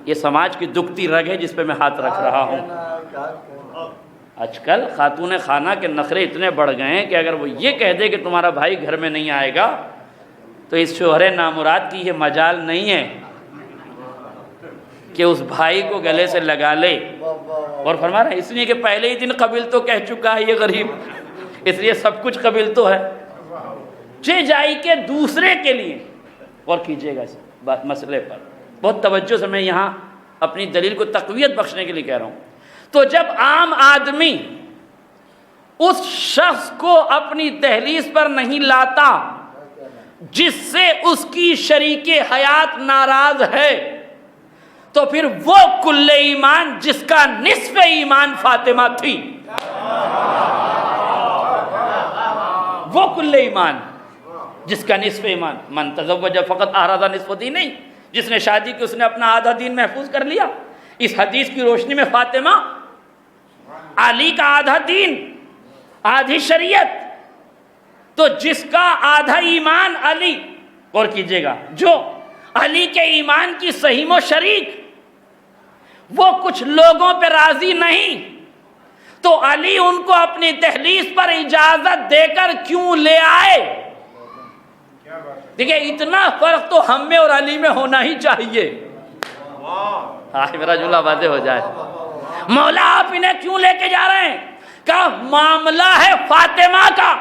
یہ سماج کی دکھتی رگ ہے جس پہ میں ہاتھ رکھ رہا ہوں۔ آج کل خاتون خانہ کے نخرے اتنے بڑھ گئے ہیں کہ اگر وہ یہ کہہ دے کہ تمہارا بھائی گھر میں نہیں آئے گا تو اس شوہر نامراد کی یہ مجال نہیں ہے کہ اس بھائی کو گلے سے لگا لے۔ اور فرما رہا ہے اس لیے کہ پہلے ہی دن قبل تو کہہ چکا ہے یہ غریب، اس لیے سب کچھ قبل تو ہے۔ جائی کے دوسرے کے لیے غور کیجیے گا اس مسئلے پر، بہت توجہ سے میں یہاں اپنی دلیل کو تقویت بخشنے کے لیے کہہ رہا ہوں۔ تو جب عام آدمی اس شخص کو اپنی دہلیز پر نہیں لاتا جس سے اس کی شریک حیات ناراض ہے، تو پھر وہ کل ایمان جس کا نصف ایمان فاطمہ تھی، وہ کل ایمان جس کا نصف ایمان، من تزوج فقط آرادہ نصف دین، نہیں جس نے شادی کی اس نے اپنا آدھا دین محفوظ کر لیا۔ اس حدیث کی روشنی میں فاطمہ علی کا آدھا دین، آدھی شریعت، تو جس کا آدھا ایمان علی، غور کیجئے گا، جو علی کے ایمان کی سہیم و شریک، وہ کچھ لوگوں پہ راضی نہیں، تو علی ان کو اپنی دہلیز پر اجازت دے کر کیوں لے آئے؟ دیکھیں اتنا فرق تو ہم میں اور علی میں ہونا ہی چاہیے۔ میرا جملہ واضح ہو جائے۔ مولا آپ انہیں کیوں لے کے جا رہے ہیں؟ کہ معاملہ ہے فاطمہ کا،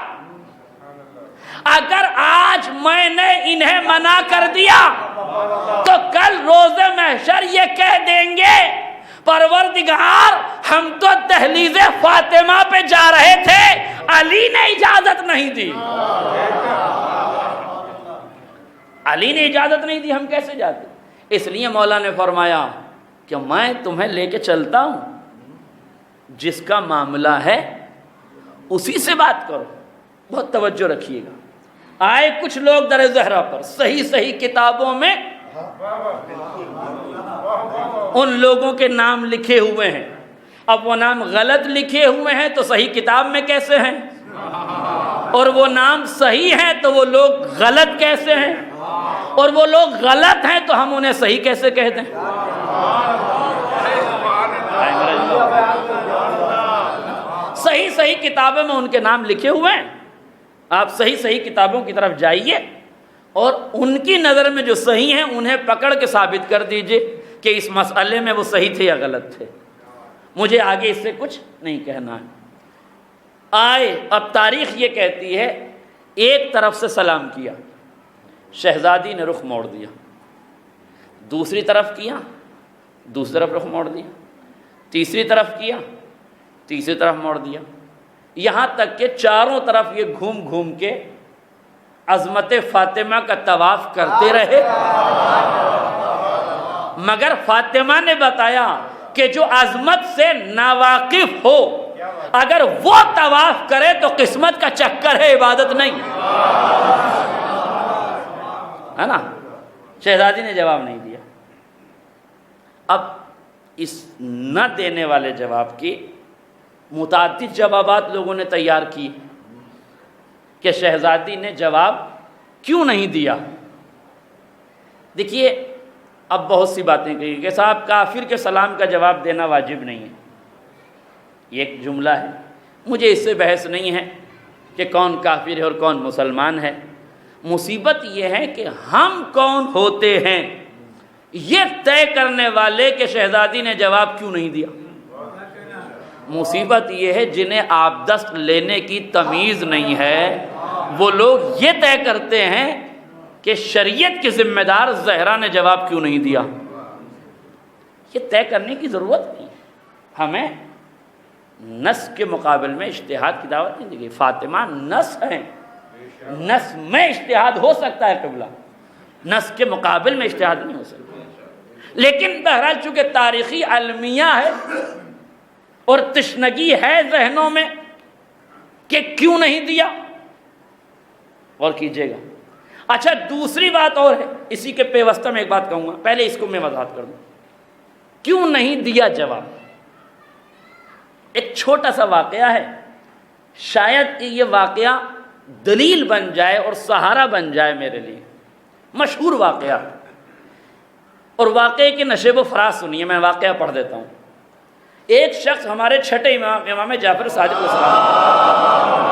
اگر آج میں نے انہیں منع کر دیا تو کل روز محشر یہ کہہ دیں گے پروردگار ہم تو دہلیز فاطمہ پہ جا رہے تھے، علی نے اجازت نہیں دی، علی نے اجازت نہیں دی، ہم کیسے جاتے؟ اس لیے مولا نے فرمایا کہ میں تمہیں لے کے چلتا ہوں، جس کا معاملہ ہے اسی سے بات کرو۔ بہت توجہ رکھیے گا۔ آئے کچھ لوگ در زہرا پر، صحیح کتابوں میں ان لوگوں کے نام لکھے ہوئے ہیں، اب وہ نام غلط لکھے ہوئے ہیں تو صحیح کتاب میں کیسے ہیں، اور وہ نام صحیح ہیں تو وہ لوگ غلط کیسے ہیں، اور وہ لوگ غلط ہیں تو ہم انہیں صحیح کیسے کہہ دیں؟ صحیح کتابوں میں ان کے نام لکھے ہوئے ہیں، آپ صحیح کتابوں کی طرف جائیے اور ان کی نظر میں جو صحیح ہیں انہیں پکڑ کے ثابت کر دیجئے کہ اس مسئلے میں وہ صحیح تھے یا غلط تھے، مجھے آگے اس سے کچھ نہیں کہنا ہے۔ اب تاریخ یہ کہتی ہے ایک طرف سے سلام کیا، شہزادی نے رخ موڑ دیا، دوسری طرف کیا، دوسری طرف رخ موڑ دیا، تیسری طرف کیا، تیسری طرف موڑ دیا، یہاں تک کہ چاروں طرف یہ گھوم گھوم کے عظمت فاطمہ کا طواف کرتے رہے، مگر فاطمہ نے بتایا کہ جو عظمت سے ناواقف ہو اگر وہ طواف کرے تو قسمت کا چکر ہے، عبادت نہیں ہے نا۔ شہزادی نے جواب نہیں دیا۔ اب اس نہ دینے والے جواب کی متعدد جوابات لوگوں نے تیار کی کہ شہزادی نے جواب کیوں نہیں دیا۔ دیکھیے اب بہت سی باتیں کہی کہ صاحب کافر کے سلام کا جواب دینا واجب نہیں ہے، یہ ایک جملہ ہے، مجھے اس سے بحث نہیں ہے کہ کون کافر ہے اور کون مسلمان ہے، مصیبت یہ ہے کہ ہم کون ہوتے ہیں یہ طے کرنے والے کہ شہزادی نے جواب کیوں نہیں دیا۔ مصیبت یہ ہے جنہیں آبدست لینے کی تمیز نہیں ہے، وہ لوگ یہ طے کرتے ہیں کہ شریعت کے ذمہ دار زہرا نے جواب کیوں نہیں دیا۔ یہ طے کرنے کی ضرورت نہیں، ہمیں نص کے مقابل میں اجتہاد کی دعوت نہیں دی گئی۔ فاطمہ نص ہیں، نص میں اجتہاد ہو سکتا ہے قبلہ، نص کے مقابل میں اجتہاد نہیں ہو سکتا، لیکن بہرحال چونکہ تاریخی المیہ ہے اور تشنگی ہے ذہنوں میں کہ کیوں نہیں دیا، اور کیجیے گا۔ اچھا دوسری بات اور ہے، اسی کے پیوستہ میں ایک بات کہوں گا، پہلے اس کو میں وضاحت کر دوں کیوں نہیں دیا جواب۔ ایک چھوٹا سا واقعہ ہے، شاید کہ یہ واقعہ دلیل بن جائے اور سہارا بن جائے میرے لیے، مشہور واقعہ، اور واقعے کے نشیب و فراز سنیے، میں واقعہ پڑھ دیتا ہوں۔ ایک شخص ہمارے چھٹے امام جعفر صادق علیہ السلام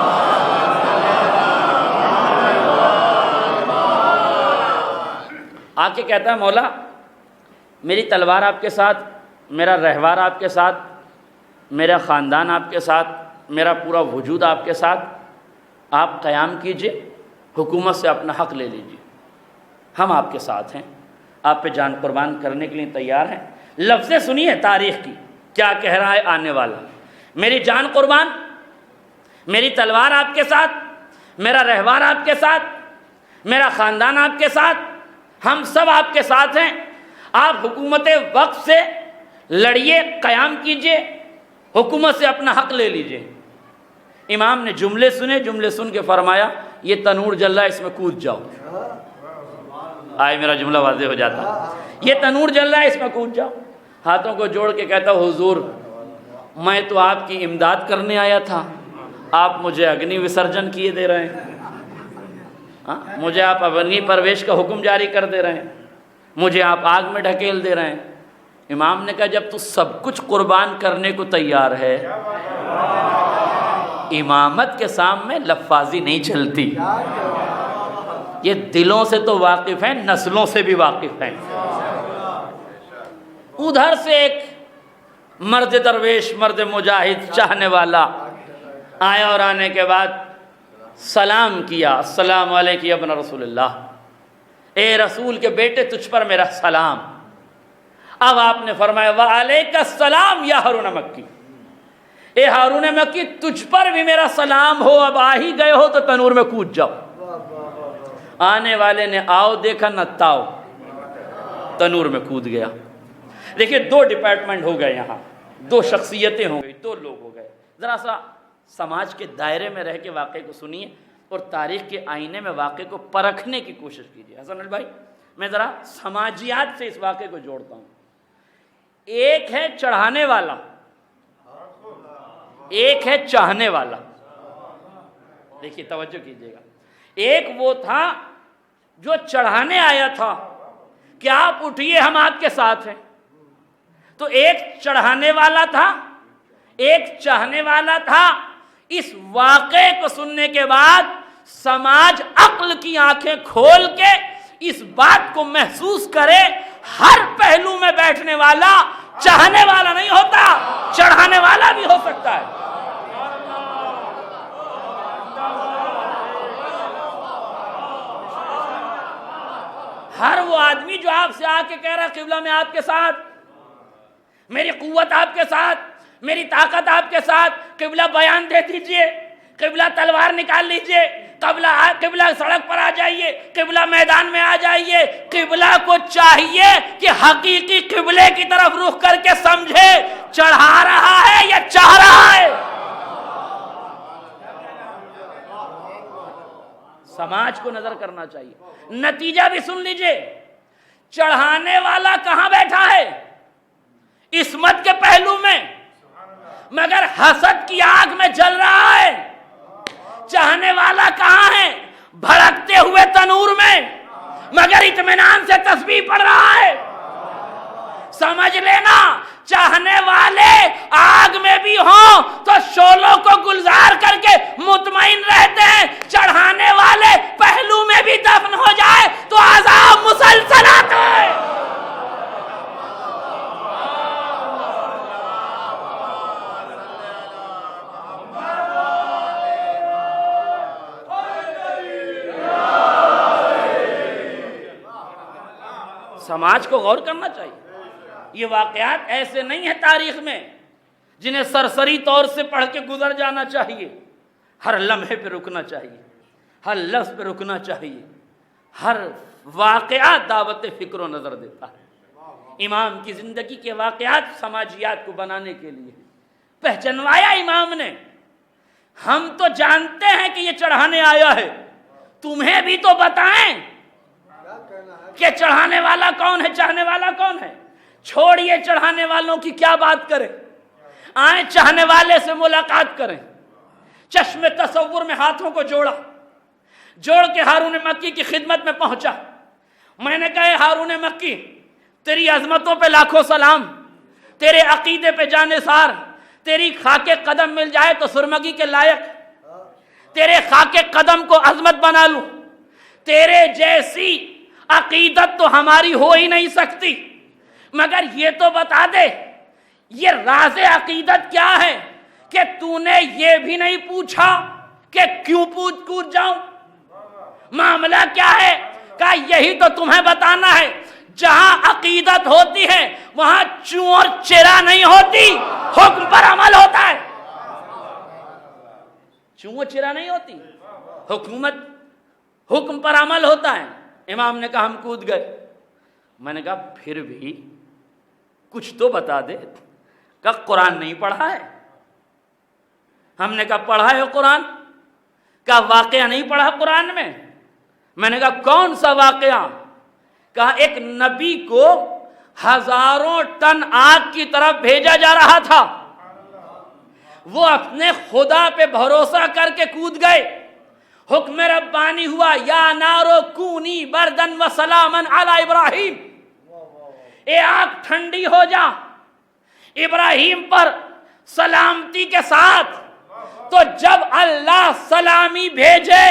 آ کے کہتا ہے مولا میری تلوار آپ کے ساتھ، میرا رہوار آپ کے ساتھ، میرا خاندان آپ کے ساتھ، میرا پورا وجود آپ کے ساتھ، آپ قیام کیجئے، حکومت سے اپنا حق لے لیجئے، ہم آپ کے ساتھ ہیں، آپ پہ جان قربان کرنے کے لیے تیار ہیں۔ لفظیں سنیے تاریخ کی کیا کہہ رہا ہے آنے والا، میری جان قربان، میری تلوار آپ کے ساتھ، میرا رہوار آپ کے ساتھ، میرا خاندان آپ کے ساتھ، ہم سب آپ کے ساتھ ہیں، آپ حکومت وقت سے لڑیے، قیام کیجئے، حکومت سے اپنا حق لے لیجئے۔ امام نے جملے سنے، جملے سن کے فرمایا یہ تنور جل رہا ہے، اس میں کود جاؤ۔ آئے میرا جملہ واضح ہو جاتا، یہ تنور جل رہا ہے، اس میں کود جاؤ۔ ہاتھوں کو جوڑ کے کہتا حضور میں تو آپ کی امداد کرنے آیا تھا، آپ مجھے اگنی وسرجن کیے دے رہے ہیں، مجھے آپ اگنی پرویش کا حکم جاری کر دے رہے ہیں، مجھے آپ آگ میں ڈھکیل دے رہے ہیں۔ امام نے کہا جب تو سب کچھ قربان کرنے کو تیار ہے، امامت کے سامنے لفاظی نہیں چلتی، یہ دلوں سے تو واقف ہیں، نسلوں سے بھی واقف ہیں۔ ادھر سے ایک مرد درویش، مرد مجاہد، چاہنے والا آیا اور آنے کے بعد سلام کیا، السلام علیکم یا ابن رسول اللہ، اے رسول کے بیٹے تجھ پر میرا سلام۔ اب آپ نے فرمایا وعلیک السلام یا ہارون مکی، اے ہارون مکی تجھ پر بھی میرا سلام ہو، اب آ ہی گئے ہو تو تنور میں کود جاؤ۔ آنے والے نے آؤ دیکھا نہ تاؤ، تنور میں کود گیا۔ دیکھیے دو ڈپارٹمنٹ ہو گئے، یہاں دو شخصیتیں ہو گئی، دو لوگ ہو گئے۔ ذرا سا سماج کے دائرے میں رہ کے واقعے کو سنیے اور تاریخ کے آئینے میں واقعے کو پرکھنے کی کوشش کیجیے۔ حسن علی بھائی میں ذرا سماجیات سے اس واقعے کو جوڑتا ہوں۔ ایک ہے چڑھانے والا، ایک ہے چاہنے والا۔ دیکھیے توجہ کیجیے گا، ایک وہ تھا جو چڑھانے آیا تھا کہ آپ اٹھیے ہم آپ کے ساتھ ہیں، تو ایک چڑھانے والا تھا، ایک چاہنے والا تھا. اس واقعے کو سننے کے بعد سماج عقل کی آنکھیں کھول کے اس بات کو محسوس کرے ہر پہلو میں بیٹھنے والا چاہنے والا نہیں ہوتا، چڑھانے والا بھی ہو سکتا ہے. ہر وہ آدمی جو آپ سے آ کے کہہ رہا ہے قبلہ میں آپ کے ساتھ، میری قوت آپ کے ساتھ، میری طاقت آپ کے ساتھ، قبلہ بیان دے دیجئے، قبلہ تلوار نکال لیجئے، قبلہ سڑک پر آ جائیے، قبلہ میدان میں آ جائیے. قبلہ کو چاہیے کہ حقیقی قبلے کی طرف رخ کر کے سمجھے چڑھا رہا ہے یا چاہ رہا ہے. سماج کو نظر کرنا چاہیے. نتیجہ بھی سن لیجئے، چڑھانے والا کہاں بیٹھا ہے؟ عصمت کے پہلو میں، مگر حسد کی آگ میں جل رہا ہے. چاہنے والا کہاں ہے؟ بھڑکتے ہوئے تنور میں، مگر اطمینان سے تسبیح پڑھ رہا ہے. سمجھ لینا، چاہنے والے آگ میں بھی ہوں تو شعلوں کو گلزار کر کے مطمئن رہتے ہیں، چڑھانے والے پہلو میں بھی دفن ہو جائے تو عذاب مسلسل آتا ہے. سماج کو غور کرنا چاہیے. یہ واقعات ایسے نہیں ہیں تاریخ میں جنہیں سرسری طور سے پڑھ کے گزر جانا چاہیے. ہر لمحے پہ رکنا چاہیے، ہر لفظ پہ رکنا چاہیے. ہر واقعہ دعوت فکر و نظر دیتا ہے. امام کی زندگی کے واقعات سماجیات کو بنانے کے لیے پہچنوایا امام نے. ہم تو جانتے ہیں کہ یہ چڑھانے آیا ہے، تمہیں بھی تو بتائیں کہ چڑھانے والا کون ہے، چاہنے والا کون ہے. چھوڑیے چڑھانے والوں کی کیا بات کریں، آئیں چاہنے والے سے ملاقات کریں. چشم تصور میں ہاتھوں کو جوڑ کے ہارون مکی کی خدمت میں پہنچا. میں نے کہا ہارون مکی، تیری عظمتوں پہ لاکھوں سلام، تیرے عقیدے پہ جانے سار، تیری خاک قدم مل جائے تو سرمگی کے لائق، تیرے خاک قدم کو عظمت بنا لوں. تیرے جیسی عقیدت تو ہماری ہو ہی نہیں سکتی، مگر یہ تو بتا دے یہ راز عقیدت کیا ہے کہ تو نے یہ بھی نہیں پوچھا کہ کیوں کود جاؤں، معاملہ کیا ہے. کہا یہی تو تمہیں بتانا ہے، جہاں عقیدت ہوتی ہے وہاں چوں اور چرا نہیں ہوتی، حکم پر عمل ہوتا ہے. چوں اور چرا نہیں ہوتی، حکم پر عمل ہوتا ہے. امام نے کہا ہم کود گئے. میں نے کہا پھر بھی کچھ تو بتا دے. کہا قرآن نہیں پڑھا ہے. ہم نے کہا پڑھا ہے قرآن. کہا واقعہ نہیں پڑھا قرآن میں. میں نے کہا کون سا واقعہ؟ کہا ایک نبی کو ہزاروں ٹن آگ کی طرف بھیجا جا رہا تھا، وہ اپنے خدا پہ بھروسہ کر کے کود گئے. حکم ربانی ہوا یا نارو کونی بردن و سلامن علی ابراہیم، اے آگ ٹھنڈی ہو جا ابراہیم پر سلامتی کے ساتھ. تو جب اللہ سلامی بھیجے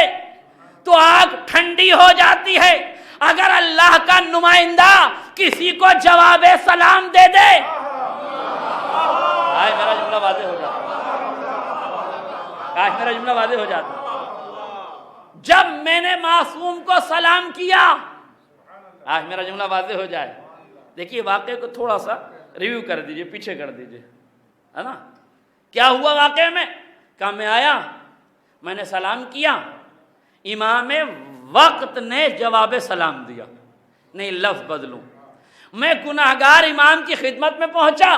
تو آگ ٹھنڈی ہو جاتی ہے. اگر اللہ کا نمائندہ کسی کو جواب سلام دے دے، آج میرا جملہ واضح ہو جاتا. جب میں نے معصوم کو سلام کیا، آج میرا جملہ واضح ہو جائے. دیکھیے واقعے کو تھوڑا سا ریویو کر دیجئے، پیچھے کر دیجئے، ہے نا. کیا ہوا واقعے میں؟ کہا میں آیا، میں نے سلام کیا، امام وقت نے جواب سلام دیا. نہیں لفظ بدلوں، میں گناہگار امام کی خدمت میں پہنچا،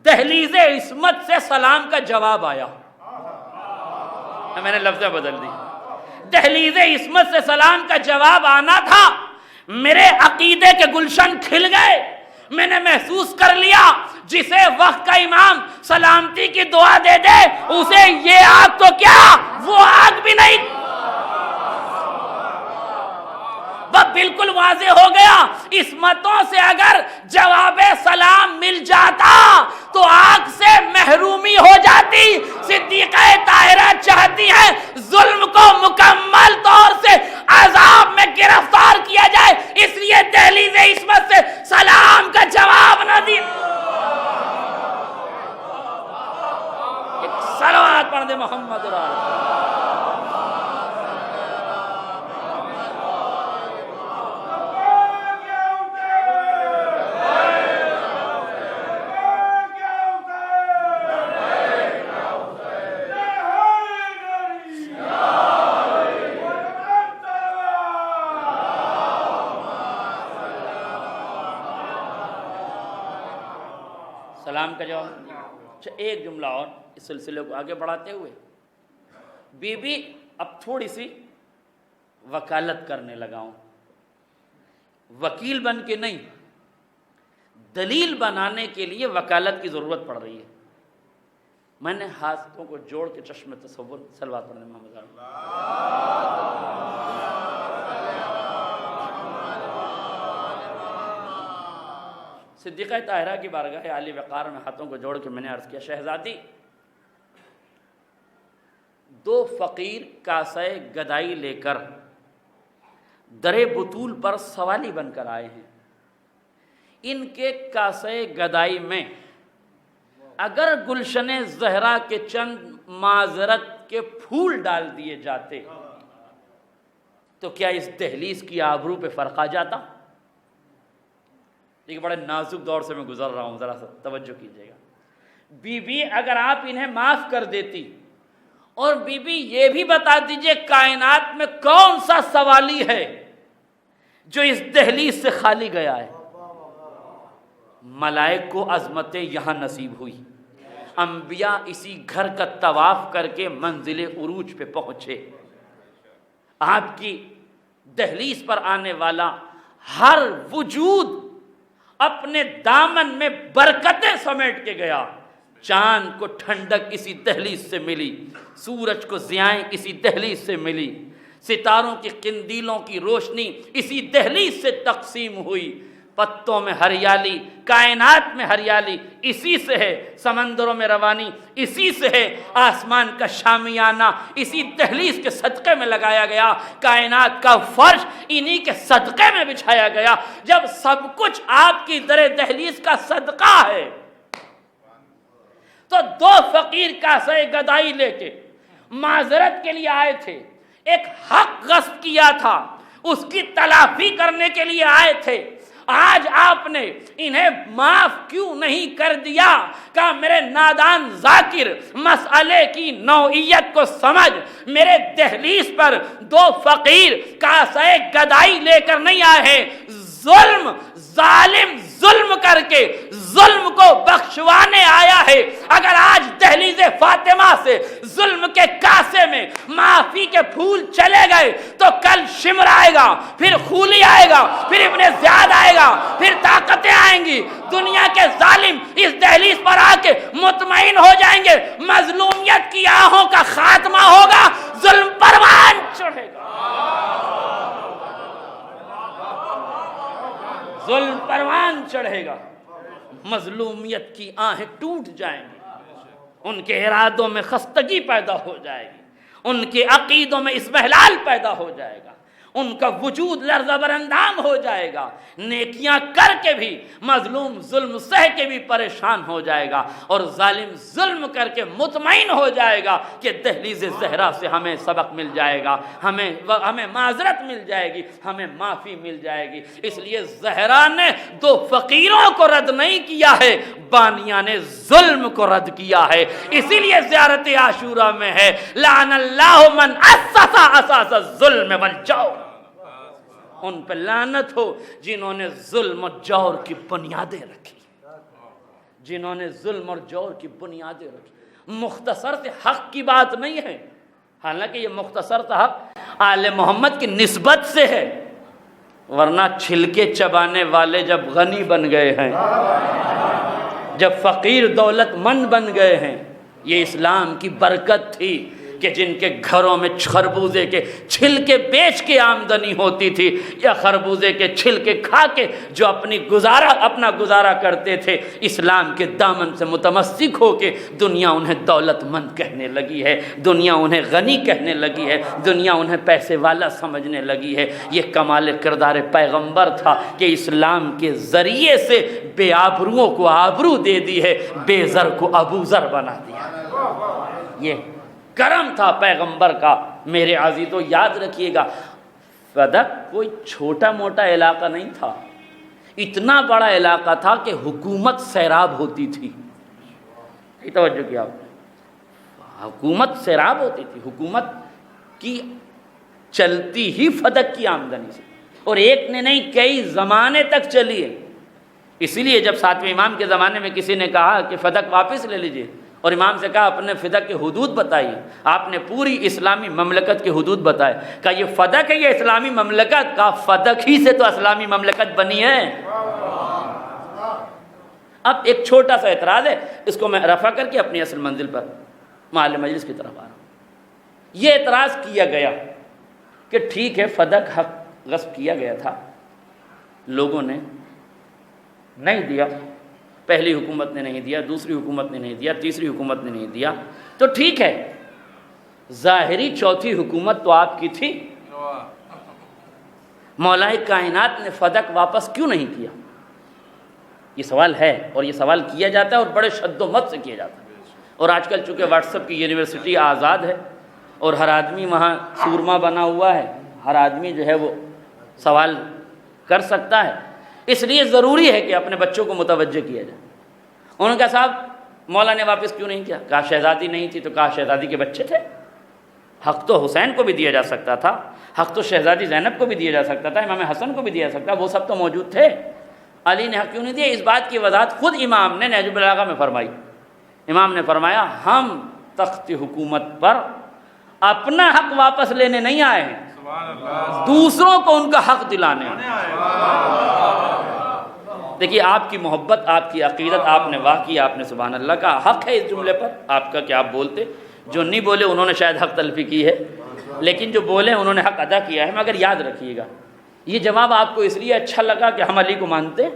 دہلیز عصمت سے سلام کا جواب آیا. میں نے لفظ بدل دی. دہلیز عصمت سے سلام کا جواب آنا تھا. میرے عقیدے کے گلشن کھل گئے. میں نے محسوس کر لیا جسے وقت کا امام سلامتی کی دعا دے دے اسے یہ آگ تو کیا وہ آگ بھی نہیں. بالکل واضح ہو گیا عصمتوں سے اگر جواب سلام مل جاتا تو آگ سے محرومی ہو جاتی. صدیقہ طاہرہ چاہتی ہے ظلم کو مکمل طور سے عذاب میں گرفتار کیا جائے، اس لیے دہلیز عصمت سے سلام کا جواب نہ دیا. ایک صلوات پڑھ دے محمد رسول. سلام کا جواب. اچھا ایک جملہ اور اس سلسلے کو آگے بڑھاتے ہوئے، بی بی اب تھوڑی سی وکالت کرنے لگا ہوں، وکیل بن کے نہیں، دلیل بنانے کے لیے وکالت کی ضرورت پڑ رہی ہے. میں نے ہاتھوں کو جوڑ کے چشم تصور صلوات پڑھنے محمد صدیقہ طاہرہ کی بارگاہ عالی وقار میں ہاتھوں کو جوڑ کے میں نے عرض کیا، شہزادی دو فقیر کاسہ گدائی لے کر در بطول پر سوالی بن کر آئے ہیں. ان کے کاسہ گدائی میں اگر گلشن زہرا کے چند معذرت کے پھول ڈال دیے جاتے تو کیا اس دہلیز کی آبرو پہ فرق آ جاتا؟ ایک بڑے نازک دور سے میں گزر رہا ہوں، ذرا سا توجہ کیجیے گا. بی بی اگر آپ انہیں معاف کر دیتی اور بی بی یہ بھی بتا دیجئے کائنات میں کون سا سوالی ہے جو اس دہلیز سے خالی گیا ہے. ملائک کو عظمت یہاں نصیب ہوئی، انبیاء اسی گھر کا طواف کر کے منزل عروج پہ پہنچے. آپ کی دہلیز پر آنے والا ہر وجود اپنے دامن میں برکتیں سمیٹ کے گیا. چاند کو ٹھنڈک اسی دہلیز سے ملی، سورج کو ضیائیں اسی دہلیز سے ملی، ستاروں کی قندیلوں کی روشنی اسی دہلیز سے تقسیم ہوئی. پتوں میں ہریالی، کائنات میں ہریالی اسی سے ہے، سمندروں میں روانی اسی سے ہے، آسمان کا شامیانہ اسی دہلیز کے صدقے میں لگایا گیا، کائنات کا فرش انہی کے صدقے میں بچھایا گیا. جب سب کچھ آپ کی در دہلیز کا صدقہ ہے تو دو فقیر کاسہ گدائی لے کے معذرت کے لیے آئے تھے، ایک حق غصب کیا تھا اس کی تلافی کرنے کے لیے آئے تھے. آج آپ نے انہیں معاف کیوں نہیں کر دیا؟ کہ میرے نادان ذاکر مسئلے کی نوعیت کو سمجھ. میرے دہلیز پر دو فقیر کاسہ گدائی لے کر نہیں آئے ہیں، ظالم ظلم کر کے ظلم کو بخشوانے آیا ہے. اگر آج دہلیز فاطمہ سے ظلم کے کاسے میں معافی کے پھول چلے گئے تو کل شمر آئے گا، پھر خولی آئے گا، پھر ابن زیاد آئے گا، پھر طاقتیں آئیں گی. دنیا کے ظالم اس دہلیز پر آ کے مطمئن ہو جائیں گے، مظلومیت کی آہوں کا خاتمہ ہوگا، ظلم پروان چڑھے گا، ظلم پروان چڑھے گا، مظلومیت کی آہیں ٹوٹ جائیں گی، ان کے ارادوں میں خستگی پیدا ہو جائے گی، ان کے عقیدوں میں اسبہلال پیدا ہو جائے گا، ان کا وجود لرزہ براندام ہو جائے گا. نیکیاں کر کے بھی مظلوم ظلم سہ کے بھی پریشان ہو جائے گا، اور ظالم ظلم کر کے مطمئن ہو جائے گا کہ دہلیز زہرا سے ہمیں سبق مل جائے گا، ہمیں معذرت مل جائے گی، ہمیں معافی مل جائے گی. اس لیے زہرا نے دو فقیروں کو رد نہیں کیا ہے، بانیہ نے ظلم کو رد کیا ہے. اسی لیے زیارت عاشورہ میں ہے لعن اللہ من اسس اساس الظلم والجور. ان پہ لعنت ہو جنہوں نے ظلم اور جور کی بنیادیں رکھی، جنہوں نے ظلم اور جور کی بنیادیں رکھی. مختصر سے حق کی بات نہیں ہے، حالانکہ یہ مختصر سے حق آل محمد کی نسبت سے ہے، ورنہ چھلکے چبانے والے جب غنی بن گئے ہیں، جب فقیر دولت مند بن گئے ہیں، یہ اسلام کی برکت تھی کہ کہ جن کے گھروں میں خربوزے کے چھلکے بیچ کے آمدنی ہوتی تھی یا خربوزے کے چھلکے کھا کے جو اپنا گزارا کرتے تھے، اسلام کے دامن سے متمسک ہو کے دنیا انہیں دولت مند کہنے لگی ہے، دنیا انہیں غنی کہنے لگی ہے، دنیا انہیں پیسے والا سمجھنے لگی ہے۔ یہ کمال کردار پیغمبر تھا کہ اسلام کے ذریعے سے بے آبروؤں کو آبرو دے دی ہے، بے زر کو ابو زر بنا دیا۔ یہ کرم تھا پیغمبر کا۔ میرے عزیزو یاد رکھیے گا، فدق کوئی چھوٹا موٹا علاقہ نہیں تھا، اتنا بڑا علاقہ تھا کہ حکومت سیراب ہوتی تھی۔ توجہ کیا، حکومت سیراب ہوتی تھی، حکومت کی چلتی ہی فدق کی آمدنی سے، اور ایک نے نہیں کئی زمانے تک چلی ہے۔ اسی لیے جب ساتویں امام کے زمانے میں کسی نے کہا کہ فدق واپس لے لیجئے، اور امام سے کہا اپنے فدق کے حدود بتائیے، آپ نے پوری اسلامی مملکت کے حدود بتائے، کہا یہ فدق ہے، یہ اسلامی مملکت، کہا فدق ہی سے تو اسلامی مملکت بنی ہے۔ اب ایک چھوٹا سا اعتراض ہے، اس کو میں رفع کر کے اپنی اصل منزل پر محل مجلس کی طرف آ رہا ہوں۔ یہ اعتراض کیا گیا کہ ٹھیک ہے، فدق حق غصب کیا گیا تھا، لوگوں نے نہیں دیا، پہلی حکومت نے نہیں دیا، دوسری حکومت نے نہیں دیا، تیسری حکومت نے نہیں دیا، تو ٹھیک ہے، ظاہری چوتھی حکومت تو آپ کی تھی، مولائے کائنات نے فدق واپس کیوں نہیں کیا؟ یہ سوال ہے، اور یہ سوال کیا جاتا ہے اور بڑے شد و مت سے کیا جاتا ہے۔ اور آج کل چونکہ واٹس ایپ کی یونیورسٹی آزاد ہے اور ہر آدمی وہاں سورما بنا ہوا ہے، ہر آدمی جو ہے وہ سوال کر سکتا ہے، اس لیے ضروری ہے کہ اپنے بچوں کو متوجہ کیا جائے۔ انہوں نے کہا صاحب مولا نے واپس کیوں نہیں کیا؟ کہا شہزادی نہیں تھی، تو کہا شہزادی کے بچے تھے، حق تو حسین کو بھی دیا جا سکتا تھا، حق تو شہزادی زینب کو بھی دیا جا سکتا تھا، امام حسن کو بھی دیا جا سکتا تھا، وہ سب تو موجود تھے، علی نے حق کیوں نہیں دیا؟ اس بات کی وضاحت خود امام نے نہج البلاغہ میں فرمائی۔ امام نے فرمایا ہم تخت حکومت پر اپنا حق واپس لینے نہیں آئے ہیں، دوسروں کو ان کا حق دلانے آئے ہیں۔ دیکھیے آپ کی محبت، آپ کی عقیدت، آپ نے واہ کیا، آپ نے سبحان اللہ کا حق ہے اس جملے پر آپ کا کہ آپ بولتے، جو نہیں بولے انہوں نے شاید حق تلفی کی ہے، لیکن جو بولے انہوں نے حق ادا کیا ہے۔ مگر یاد رکھیے گا یہ جواب آپ کو اس لیے اچھا لگا کہ ہم علی کو مانتے،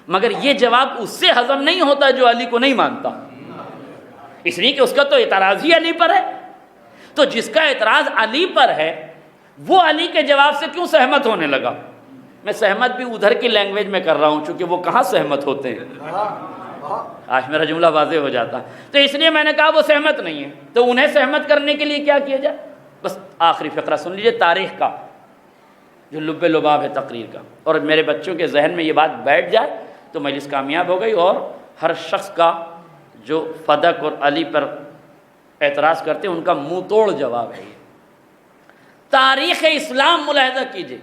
مگر یہ جواب اس سے ہضم نہیں ہوتا جو علی کو نہیں مانتا، اس لیے کہ اس کا تو اعتراض ہی علی پر ہے، تو جس کا اعتراض علی پر ہے وہ علی کے جواب سے کیوں سہمت ہونے لگا؟ میں سہمت بھی ادھر کی لینگویج میں کر رہا ہوں چونکہ وہ کہاں سہمت ہوتے ہیں، آج میرا جملہ واضح ہو جاتا، تو اس لیے میں نے کہا وہ سہمت نہیں ہے، تو انہیں سہمت کرنے کے لیے کیا کیا جائے؟ بس آخری فقرہ سن لیجئے تاریخ کا جو لب لباب ہے تقریر کا، اور میرے بچوں کے ذہن میں یہ بات بیٹھ جائے تو مجلس کامیاب ہو گئی، اور ہر شخص کا جو فدق اور علی پر اعتراض کرتے ہیں ان کا منہ توڑ جواب ہے۔ یہ تاریخ اسلام ملاحظہ کیجئے،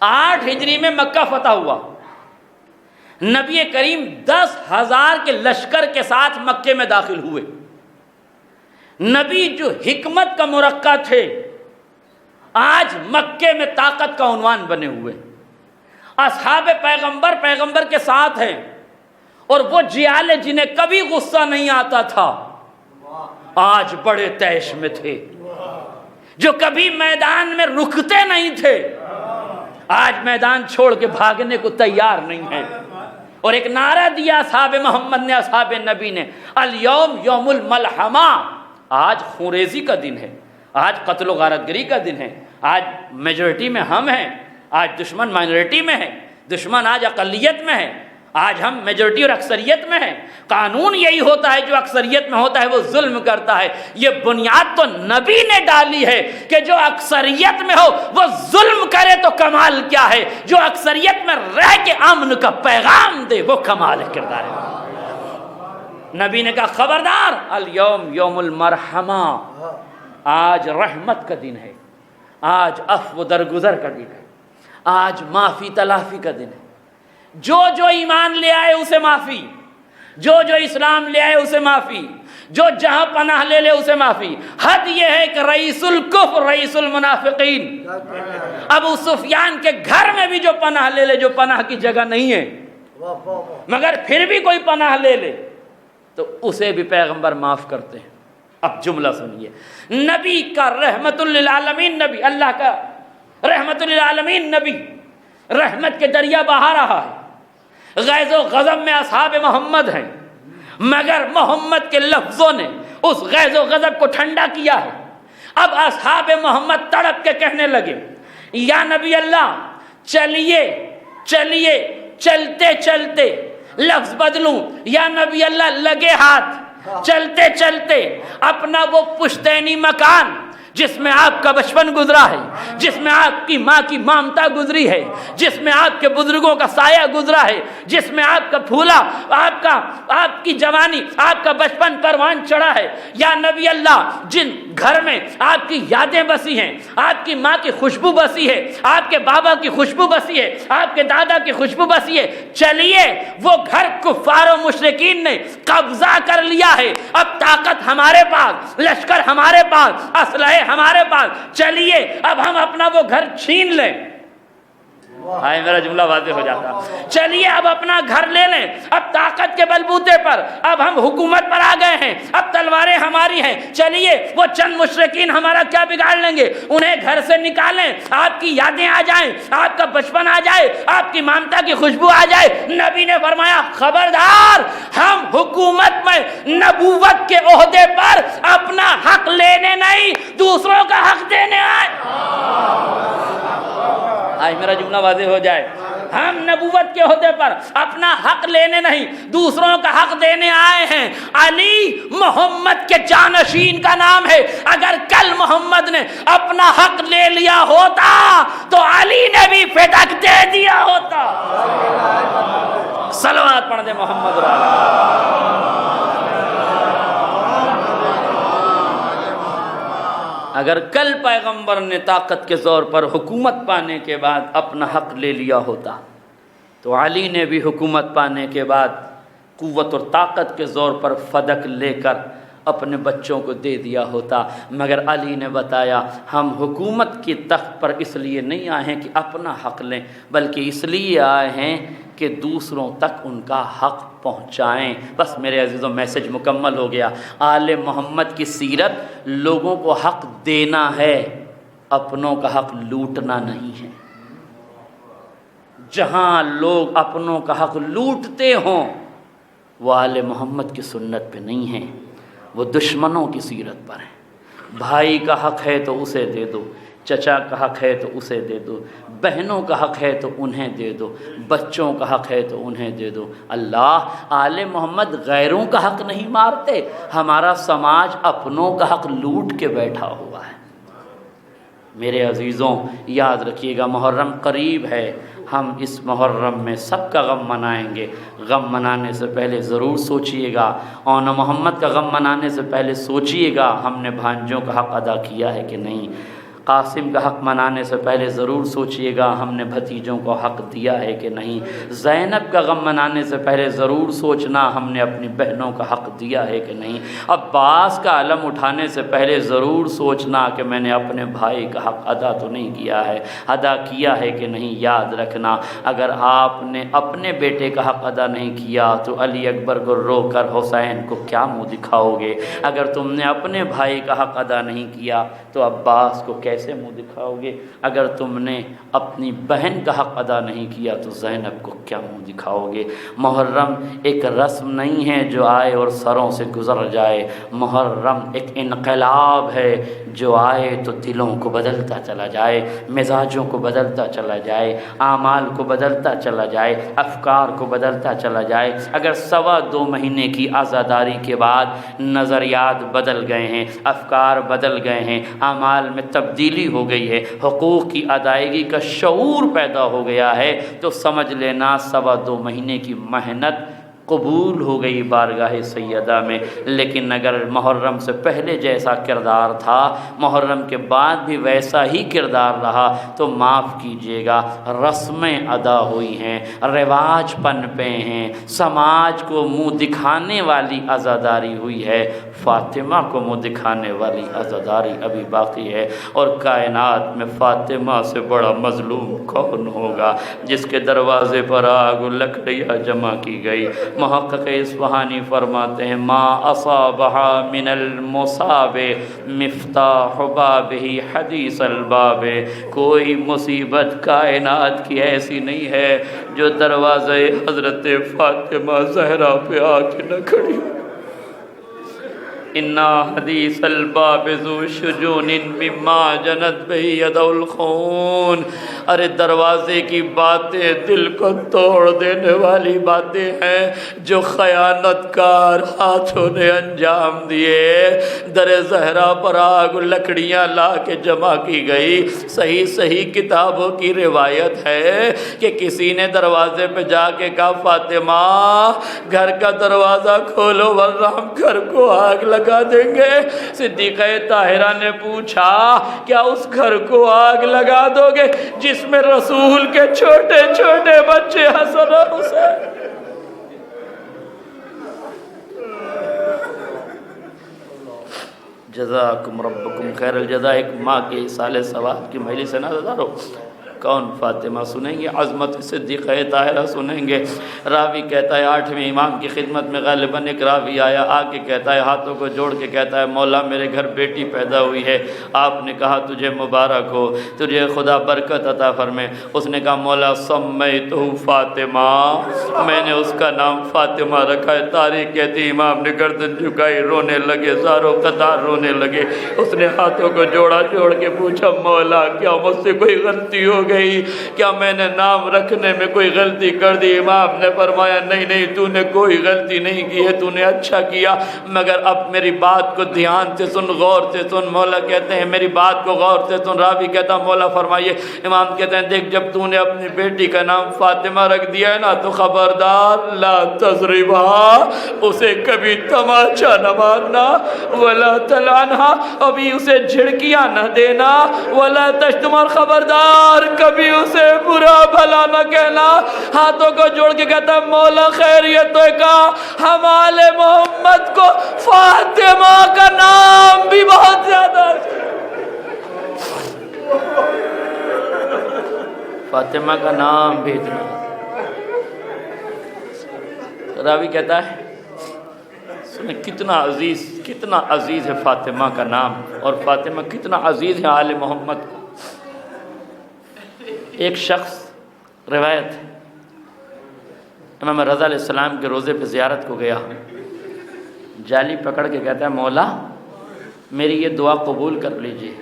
8 ہجری میں مکہ فتح ہوا، نبی کریم 10,000 کے لشکر کے ساتھ مکے میں داخل ہوئے، نبی جو حکمت کا مرقع تھے آج مکے میں طاقت کا عنوان بنے ہوئے، اصحاب پیغمبر کے ساتھ ہیں، اور وہ جیالے جنہیں کبھی غصہ نہیں آتا تھا آج بڑے طیش میں تھے، جو کبھی میدان میں رکتے نہیں تھے آج میدان چھوڑ کے بھاگنے کو تیار نہیں ہیں، اور ایک نعرہ دیا اصحاب محمد نے، اصحاب نبی نے، الیوم یوم الملحمہ، آج خونریزی کا دن ہے، آج قتل و غارت گری کا دن ہے، آج میجورٹی میں ہم ہیں، آج دشمن مائنورٹی میں ہے، دشمن آج اقلیت میں ہے، آج ہم میجورٹی اور اکثریت میں ہیں، قانون یہی ہوتا ہے جو اکثریت میں ہوتا ہے وہ ظلم کرتا ہے، یہ بنیاد تو نبی نے ڈالی ہے کہ جو اکثریت میں ہو وہ ظلم کرے تو کمال کیا ہے، جو اکثریت میں رہ کے امن کا پیغام دے وہ کمال کردار ہے۔ نبی نے کہا خبردار، الیوم یوم المرحمہ، آج رحمت کا دن ہے، آج عفو درگزر کا دن ہے، آج معافی تلافی کا دن ہے، جو ایمان لے آئے اسے معافی، جو اسلام لے آئے اسے معافی، جو جہاں پناہ لے لے اسے معافی۔ حد یہ ہے کہ رئیس الکفر رئیس المنافقین، ابو سفیان کے گھر میں بھی جو پناہ لے لے، جو پناہ کی جگہ نہیں ہے مگر پھر بھی کوئی پناہ لے لے تو اسے بھی پیغمبر معاف کرتے ہیں۔ اب جملہ سنیے، نبی کا رحمت للعالمین نبی، اللہ کا رحمت للعالمین نبی رحمت کے دریا بہا رہا ہے، غیظ و غضب میں اصحاب محمد ہیں، مگر محمد کے لفظوں نے اس غیظ و غضب کو ٹھنڈا کیا ہے۔ اب اصحاب محمد تڑپ کے کہنے لگے، یا نبی اللہ چلیے چلیے، چلتے چلتے، لفظ بدلوں، یا نبی اللہ لگے ہاتھ، چلتے چلتے اپنا وہ پشتینی مکان جس میں آپ کا بچپن گزرا ہے، جس میں آپ کی ماں کی مامتا گزری ہے، جس میں آپ کے بزرگوں کا سایہ گزرا ہے، جس میں آپ کا پھولا، آپ کی جوانی، آپ کا بچپن پروان چڑھا ہے، یا نبی اللہ جن گھر میں آپ کی یادیں بسی ہیں، آپ کی ماں کی خوشبو بسی ہے، آپ کے بابا کی خوشبو بسی ہے، آپ کے دادا کی خوشبو بسی ہے، چلیے وہ گھر کفار و مشرکین نے قبضہ کر لیا ہے، اب طاقت ہمارے پاس، لشکر ہمارے پاس، اسلحے ہمارے پاس، چلیے اب ہم اپنا وہ گھر چھین لیں۔ ہائے میرا جملہ واضح ہو جاتا، چلیے اب اپنا گھر لے لیں، اب طاقت کے بلبوتے پر اب ہم حکومت پر آ گئے ہیں، اب تلواریں ہماری ہیں، چلیے وہ چند مشرکین ہمارا کیا بگاڑ لیں گے، انہیں گھر سے نکالیں، آپ کی یادیں آ جائیں، آپ کا بچپن آ جائے، آپ کی مامتا کی خوشبو آ جائے۔ نبی نے فرمایا خبردار، ہم حکومت میں نبوت کے عہدے پر اپنا حق لینے نہیں، دوسروں کا حق دینے آئے۔ آج میرا جملہ واضح ہو جائے، ہم نبوت کے عہدے پر اپنا حق لینے نہیں، دوسروں کا حق دینے آئے ہیں۔ علی محمد کے جانشین کا نام ہے، اگر کل محمد نے اپنا حق لے لیا ہوتا تو علی نے بھی فدق دے دیا ہوتا۔ صلوات پڑھ دے محمد اگر کل پیغمبر نے طاقت کے زور پر حکومت پانے کے بعد اپنا حق لے لیا ہوتا تو علی نے بھی حکومت پانے کے بعد قوت اور طاقت کے زور پر فدق لے کر اپنے بچوں کو دے دیا ہوتا، مگر علی نے بتایا ہم حکومت کی تخت پر اس لیے نہیں آئے ہیں کہ اپنا حق لیں، بلکہ اس لیے آئے ہیں کہ دوسروں تک ان کا حق پہنچائیں۔ بس میرے عزیزوں میسج مکمل ہو گیا۔ آل محمد کی سیرت لوگوں کو حق دینا ہے، اپنوں کا حق لوٹنا نہیں ہے۔ جہاں لوگ اپنوں کا حق لوٹتے ہوں وہ آل محمد کی سنت پہ نہیں ہیں، وہ دشمنوں کی سیرت پر ہیں۔ بھائی کا حق ہے تو اسے دے دو، چچا کا حق ہے تو اسے دے دو، بہنوں کا حق ہے تو انہیں دے دو، بچوں کا حق ہے تو انہیں دے دو۔ اللہ آل محمد غیروں کا حق نہیں مارتے، ہمارا سماج اپنوں کا حق لوٹ کے بیٹھا ہوا ہے۔ میرے عزیزوں یاد رکھیے گا محرم قریب ہے، ہم اس محرم میں سب کا غم منائیں گے۔ غم منانے سے پہلے ضرور سوچئے گا، اور محمد کا غم منانے سے پہلے سوچئے گا ہم نے بھانجوں کا حق ادا کیا ہے کہ نہیں۔ قاسم کا حق منانے سے پہلے ضرور سوچئے گا ہم نے بھتیجوں کو حق دیا ہے کہ نہیں۔ زینب کا غم منانے سے پہلے ضرور سوچنا ہم نے اپنی بہنوں کا حق دیا ہے کہ نہیں۔ عباس کا علم اٹھانے سے پہلے ضرور سوچنا کہ میں نے اپنے بھائی کا حق ادا تو نہیں کیا ہے، ادا کیا ہے کہ نہیں۔ یاد رکھنا اگر آپ نے اپنے بیٹے کا حق ادا نہیں کیا تو علی اکبر کو رو کر حسین کو کیا منہ دکھاؤ گے؟ اگر تم نے اپنے بھائی کا حق ادا نہیں کیا تو عباس کو کیسے منہ دکھاؤ گے؟ اگر تم نے اپنی بہن کا حق ادا نہیں کیا تو زینب کو کیا منہ دکھاؤ گے؟ محرم ایک رسم نہیں ہے جو آئے اور سروں سے گزر جائے، محرم ایک انقلاب ہے جو آئے تو دلوں کو بدلتا چلا جائے، مزاجوں کو بدلتا چلا جائے، اعمال کو بدلتا چلا جائے، افکار کو بدلتا چلا جائے۔ اگر 2.25 مہینے کی عزاداری کے بعد نظریات بدل گئے ہیں، افکار بدل گئے ہیں، اعمال میں تبدیلی ہو گئی ہے، حقوق کی ادائیگی کا شعور پیدا ہو گیا ہے، تو سمجھ لینا 2.25 مہینے کی محنت قبول ہو گئی بارگاہ سیدہ میں۔ لیکن اگر محرم سے پہلے جیسا کردار تھا محرم کے بعد بھی ویسا ہی کردار رہا تو معاف کیجیے گا، رسمیں ادا ہوئی ہیں، رواج پنپے ہیں، سماج کو منہ دکھانے والی عزاداری ہوئی ہے، فاطمہ کو منہ دکھانے والی عزاداری ابھی باقی ہے۔ اور کائنات میں فاطمہ سے بڑا مظلوم کون ہوگا؟ جس کے دروازے پر آگ و لکڑیاں جمع کی گئی، محقق اصفہانی فرماتے ہیں ما اصابہا من المصاب مفتاح بابہ حدیث الباب، کوئی مصیبت کائنات کی ایسی نہیں ہے جو دروازے حضرت فاطمہ زہرا پہ آ کے نہ کھڑی ہو۔ اِنَّا حدیث الباب ذو شجون مما جنت بہ ید الخون، ارے دروازے کی باتیں دل کو توڑ دینے والی باتیں ہیں جو خیانت کار ہاتھوں نے انجام دیے۔ در زہرا پر آگ لکڑیاں لا کے جمع کی گئی۔ صحیح کتابوں کی روایت ہے کہ کسی نے دروازے پہ جا کے کہا فاطمہ گھر کا دروازہ کھولو ورنہ ہم گھر کو آگ لگا دیں گے۔ صدیقہ طاہرہ نے پوچھا کیا اس گھر کو آگ لگا دو گے جس میں رسول کے چھوٹے چھوٹے بچے حسن اور حسین؟ جزاکم ربکم خیر الجزا۔ ایک ماں کے ایصال ثواب کی مجلس سے نظر ہو، کون فاطمہ سنیں گے، عظمت صدیقہ طاہرہ سنیں گے۔ راوی کہتا ہے 8ویں امام کی خدمت میں غالباً ایک راوی آیا، آ کے کہتا ہے ہاتھوں کو جوڑ کے کہتا ہے مولا میرے گھر بیٹی پیدا ہوئی ہے، آپ نے کہا تجھے مبارک ہو، تجھے خدا برکت عطا فرمائے۔ اس نے کہا مولا سمیتہ فاطمہ، میں نے اس کا نام فاطمہ رکھا ہے۔ تاریخ کہتی امام نے گردن جھکائی، رونے لگے، زاروں قطار رونے لگے۔ اس نے ہاتھوں کو جوڑ کے پوچھا مولا کیا مجھ سے کوئی غلطی ہو گئی، کیا میں نے نام رکھنے میں کوئی غلطی کر دی؟ امام نے فرمایا نہیں تو نے کوئی غلطی نہیں کی ہے، تو نے اچھا کیا، مگر اب میری بات کو دھیان سے سن، غور سے سن۔ مولا کہتے ہیں میری بات کو غور سے سن۔ راوی کہتا مولا فرمائیے۔ امام کہتے ہیں دیکھ جب تو نے اپنی بیٹی کا نام فاطمہ رکھ دیا ہے نا تو خبردار لا تضربها، اسے کبھی تماچا نہ مارنا، ولا تلعنها، ابھی اسے جھڑکیاں نہ دینا، ولا تشتم، اور خبردار کبھی اسے برا بھلا نہ کہنا۔ ہاتھوں کو جوڑ کے کہتا ہے مولا خیریت تو کہا ہم آل محمد کو فاطمہ کا نام بھی بہت زیادہ، فاطمہ کا نام بھی اتنا۔ راوی کہتا ہے سنیں کتنا عزیز ہے فاطمہ کا نام، اور فاطمہ کتنا عزیز ہے آل محمد کو۔ ایک شخص روایت امام رضا علیہ السلام کے روضے پہ زیارت کو گیا، جالی پکڑ کے کہتا ہے مولا میری یہ دعا قبول کر لیجئے،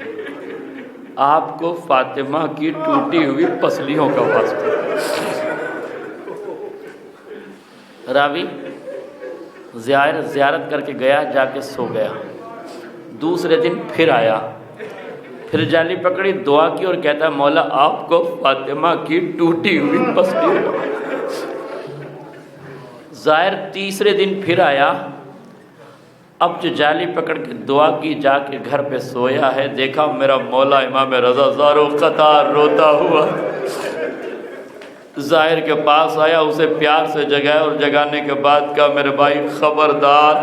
آپ کو فاطمہ کی ٹوٹی ہوئی پسلیوں کا واسطہ۔ راوی زیارت کر کے گیا، جا کے سو گیا۔ دوسرے دن پھر آیا، پھر جالی پکڑی، دعا کی اور کہتا ہے مولا آپ کو فاطمہ کی ٹوٹی ہوئی پسلیوں کا۔ ظاہر تیسرے دن پھر آیا، اب جو جالی پکڑ کے دعا کی، جا کے گھر پہ سویا ہے، دیکھا میرا مولا امام رضا زارو قطار روتا ہوا ظاہر کے پاس آیا، اسے پیار سے جگایا، اور جگانے کے بعد کہا میرے بھائی خبردار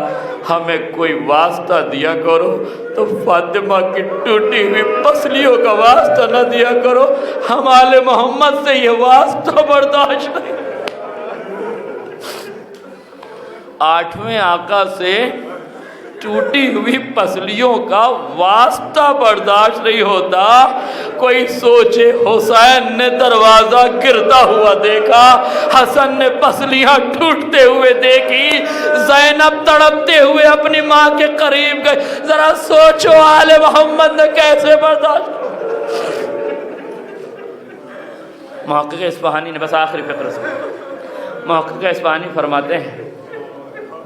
ہمیں کوئی واسطہ دیا کرو تو فاطمہ کی ٹوٹی ہوئی پسلیوں کا واسطہ نہ دیا کرو، ہم آل محمد سے یہ واسطہ برداشت نہیں۔ 8ویں آقا سے ٹوٹی ہوئی پسلیوں کا واسطہ برداشت نہیں ہوتا۔ کوئی سوچے حسین نے دروازہ گرتا ہوا دیکھا، حسن نے پسلیاں ٹوٹتے ہوئے دیکھی، زینب تڑپتے ہوئے اپنی ماں کے قریب گئے، ذرا سوچو آل محمد نے کیسے برداشت۔ محقق اصفہانی نے بس آخری فقرہ سے، محقق اصفہانی فرماتے ہیں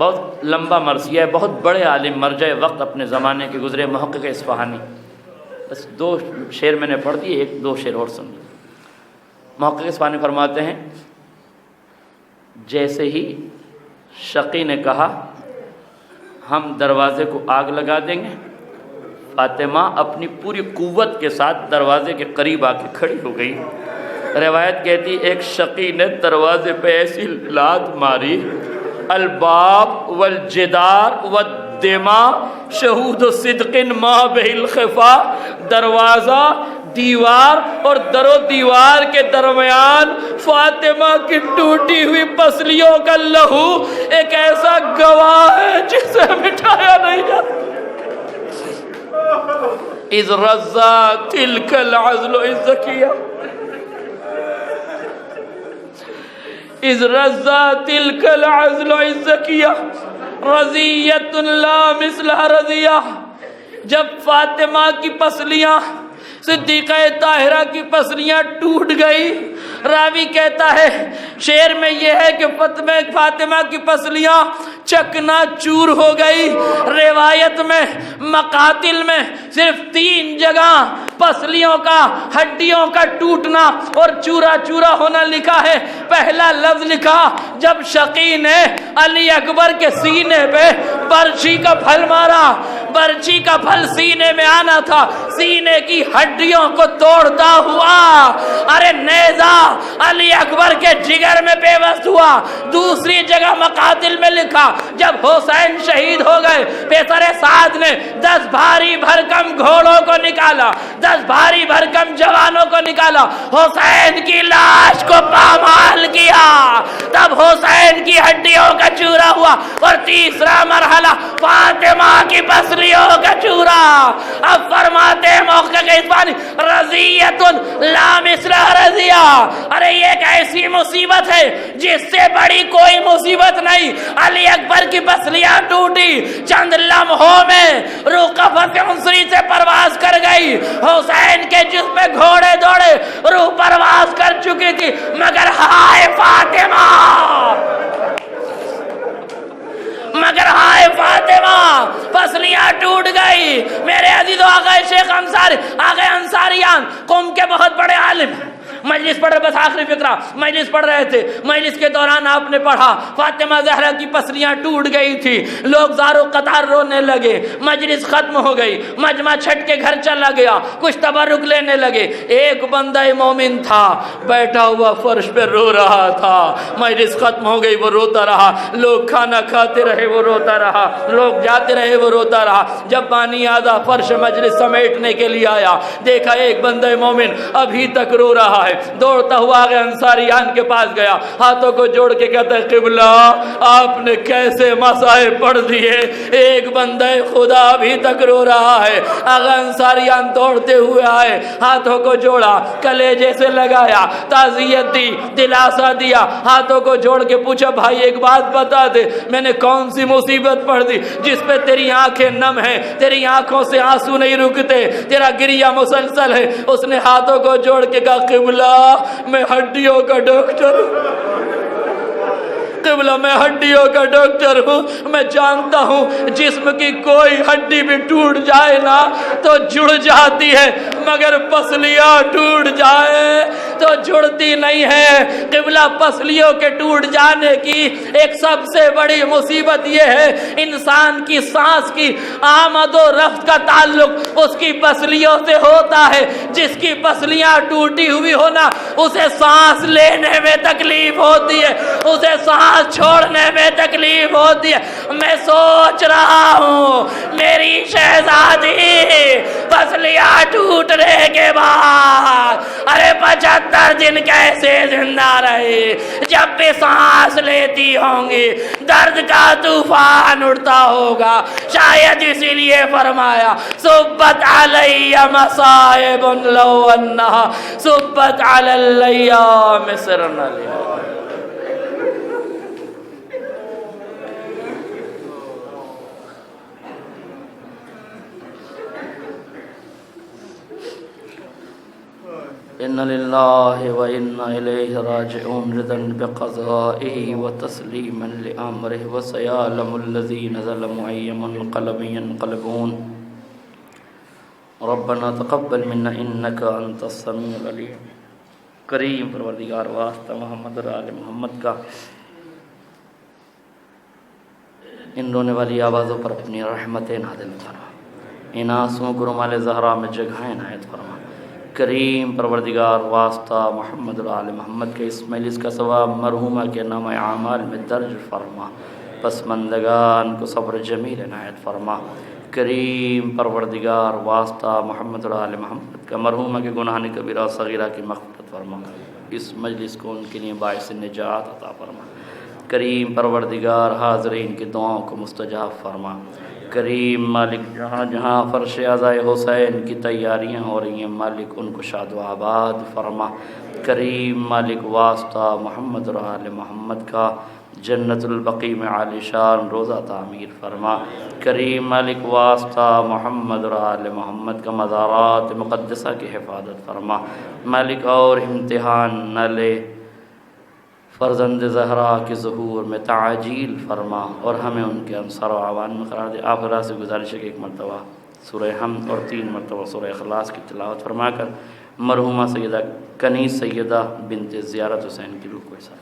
بہت لمبا مرثیہ ہے، بہت بڑے عالم مرجع وقت اپنے زمانے کے گزرے محقق اصفہانی، بس 2 شعر میں نے پڑھ دیے، 1-2 شعر اور سن لیے۔ محقق اصفہانی فرماتے ہیں جیسے ہی شقی نے کہا ہم دروازے کو آگ لگا دیں گے، فاطمہ اپنی پوری قوت کے ساتھ دروازے کے قریب آ کے کھڑی ہو گئی۔ روایت کہتی ایک شقی نے دروازے پہ ایسی لات ماری، الباب والجدار والدماء شہود صدق ما بہ الخفا، دروازہ، دیوار اور در و دیوار کے درمیان فاطمہ کی ٹوٹی ہوئی پسلیوں کا لہو ایک ایسا گواہ ہے جسے مٹایا نہیں جاتا۔ اذ رزا تلک العزل الزکیہ، اذ رزا تلک العزل الزکیہ رضیۃ لا مثلہ رضیہ، جب فاطمہ کی پسلیاں، صدیقہ طاہرہ کی پسلیاں ٹوٹ گئی، راوی کہتا ہے شعر میں یہ ہے کہ فاطمہ کی پسلیاں چکنا چور ہو گئی۔ روایت میں مقاتل میں صرف 3 جگہ پسلیوں کا، ہڈیوں کا ٹوٹنا اور چورا چورا ہونا لکھا ہے۔ پہلا لفظ لکھا جب شقی نے علی اکبر کے سینے پہ برچھی کا پھل مارا، برچھی کا پھل سینے میں آنا تھا، سینے کی ہڈیوں کو توڑتا ہوا ارے نیزہ علی اکبر کے جگر میں پیوست ہوا۔ دوسری جگہ مقاتل میں لکھا جب حسین شہید ہو گئے، پیسر سعد نے 10 بھاری بھرکم گھوڑوں کو نکالا، 10 بھاری بھرکم جوانوں کو نکالا، حسین کی لاش کو پامال کیا، تب حسین کی ہڈیوں کا چورا ہوا۔ اور تیسرا مرحلہ فاطمہ کی پسلیوں کا چورا۔ اب فرماتے ہیں موقع کے اسبانی رضیۃ لا مثل رضیہ، ارے یہ ایک ایسی مصیبت ہے جس سے بڑی کوئی مصیبت نہیں۔ علی اکبر کی پسلیاں ٹوٹی، چند لمحوں میں روح قفص عنصری سے پرواز کر گئی، حسین کے جسم میں گھوڑے دوڑے، روح پرواز کر چکی تھی، مگر ہائے فاطمہ، مگر ہائے فاطمہ، پسلیاں ٹوٹ گئی۔ میرے عزیزو، آقا شیخ انصاری، آقا انصاریان قم کے بہت بڑے عالم، مجلس پڑھ رہے، بس آخری فکرہ، مجلس پڑھ رہے تھے، مجلس کے دوران آپ نے پڑھا فاطمہ زہرا کی پسلیاں ٹوٹ گئی تھی، لوگ زارو قطار رونے لگے، مجلس ختم ہو گئی، مجمع چھٹ کے گھر چلا گیا، کچھ تبرک لینے لگے۔ ایک بندہ مومن تھا بیٹھا ہوا فرش پہ رو رہا تھا، مجلس ختم ہو گئی، وہ روتا رہا، لوگ کھانا کھاتے رہے، وہ روتا رہا، لوگ جاتے رہے، وہ روتا رہا۔ جب بانی آدھا فرش مجلس سمیٹنے کے لیے آیا، دیکھا ایک بندہ مومن ابھی تک رو رہا ہے، دوڑتا ہوا آگے انصاریان کے پاس گیا، ہاتھوں کو جوڑ کے کہتا ہے قبلہ آپ نے کیسے مصائب پڑھ دیے، ایک بندہ خدا ابھی تک رو رہا ہے۔ آگے انصاریان دوڑتے ہوئے آئے، ہاتھوں کو جوڑا، کلیجے سے لگایا، تعزیت دی، دلاسا دیا، ہاتھوں کو جوڑ کے پوچھا بھائی ایک بات بتا دے، میں نے کون سی مصیبت پڑھ دی جس پہ تیری آنکھیں نم ہیں، تیری آنکھوں سے آنسو نہیں رکتے، تیرا گریہ مسلسل ہے۔ اس نے ہاتھوں کو جوڑ کے کہا قبلہ میں ہڈیوں کا ڈاکٹر ہوں، قبلہ میں ہڈیوں کا ڈاکٹر ہوں، میں جانتا ہوں جسم کی کوئی ہڈی بھی ٹوٹ جائے نا تو جڑ جاتی ہے، مگر پسلیاں ٹوٹ جائے تو جڑتی نہیں ہے۔ قبلہ پسلیوں کے ٹوٹ جانے کی ایک سب سے بڑی مصیبت یہ ہے، انسان کی سانس کی آمد و رفت کا تعلق اس کی پسلیوں سے ہوتا ہے۔ جس کی پسلیاں ٹوٹی ہوئی ہونا اسے سانس لینے میں تکلیف ہوتی ہے، اسے سانس چھوڑنے میں تکلیف ہوتی ہے۔ میں سوچ رہا ہوں میری شہزادی پسلیاں ٹوٹنے کے بعد ارے 75 دن کیسے زندہ رہے، جب بھی سانس لیتی ہوں گی درد کا طوفان اٹھتا ہوگا، شاید اسی لیے فرمایا صبت علی مصائب لو انہا صبت علی الایام سرنا لیا۔ ان للہ و انا الیہ راجعون رضا بقضائہ و تسلیما لامرہ و سیعلم الذین ظلموا ای منقلب ینقلبون۔ ربنا تقبل منا انک انت السمیع العلیم۔ کریم پروردگار واسطہ محمد اور آل محمد کا ان رونے والی آوازوں پر اپنی رحمتیں نازل فرما، ان آنسوؤں کو رومال زہرا میں جگہیں عنایت فرما۔ کریم پروردگار واسطہ محمد اور آل محمد کے اس مجلس کا ثواب مرحومہ کے نامہ اعمال میں درج فرما، پسماندگان کو صبر جمیل عنایت فرما۔ کریم پروردگار واسطہ محمد اور آل محمد کا مرحومہ کے گناہ کبیرہ و صغیرہ کی مغفرت فرما، اس مجلس کو ان کے لیے باعث نجات عطا فرما۔ کریم پروردگار حاضرین کی دعاؤں کو مستجاب فرما۔ کریم مالک جہاں جہاں فرش عزائے حسین کی تیاریاں ہو رہی ہیں مالک ان کو شاد و آباد فرما۔ کریم مالک واسطہ محمد اور آل محمد کا جنت البقیع میں عالی شان روضہ تعمیر فرما۔ کریم مالک واسطہ محمد اور آل محمد کا مزارات مقدسہ کی حفاظت فرما۔ مالک اور امتحان نہ لے، فرزند زہرا کے ظہور میں تعجیل فرما اور ہمیں ان کے انصار و اعوان میں قرار دے۔ آپ حضرات سے گزارش ہے کہ ایک مرتبہ سورہ حمد اور 3 مرتبہ سورہ اخلاص کی تلاوت فرما کر مرحومہ سیدہ کنیز سیدہ بنت زیارت حسین کی روح کو حساب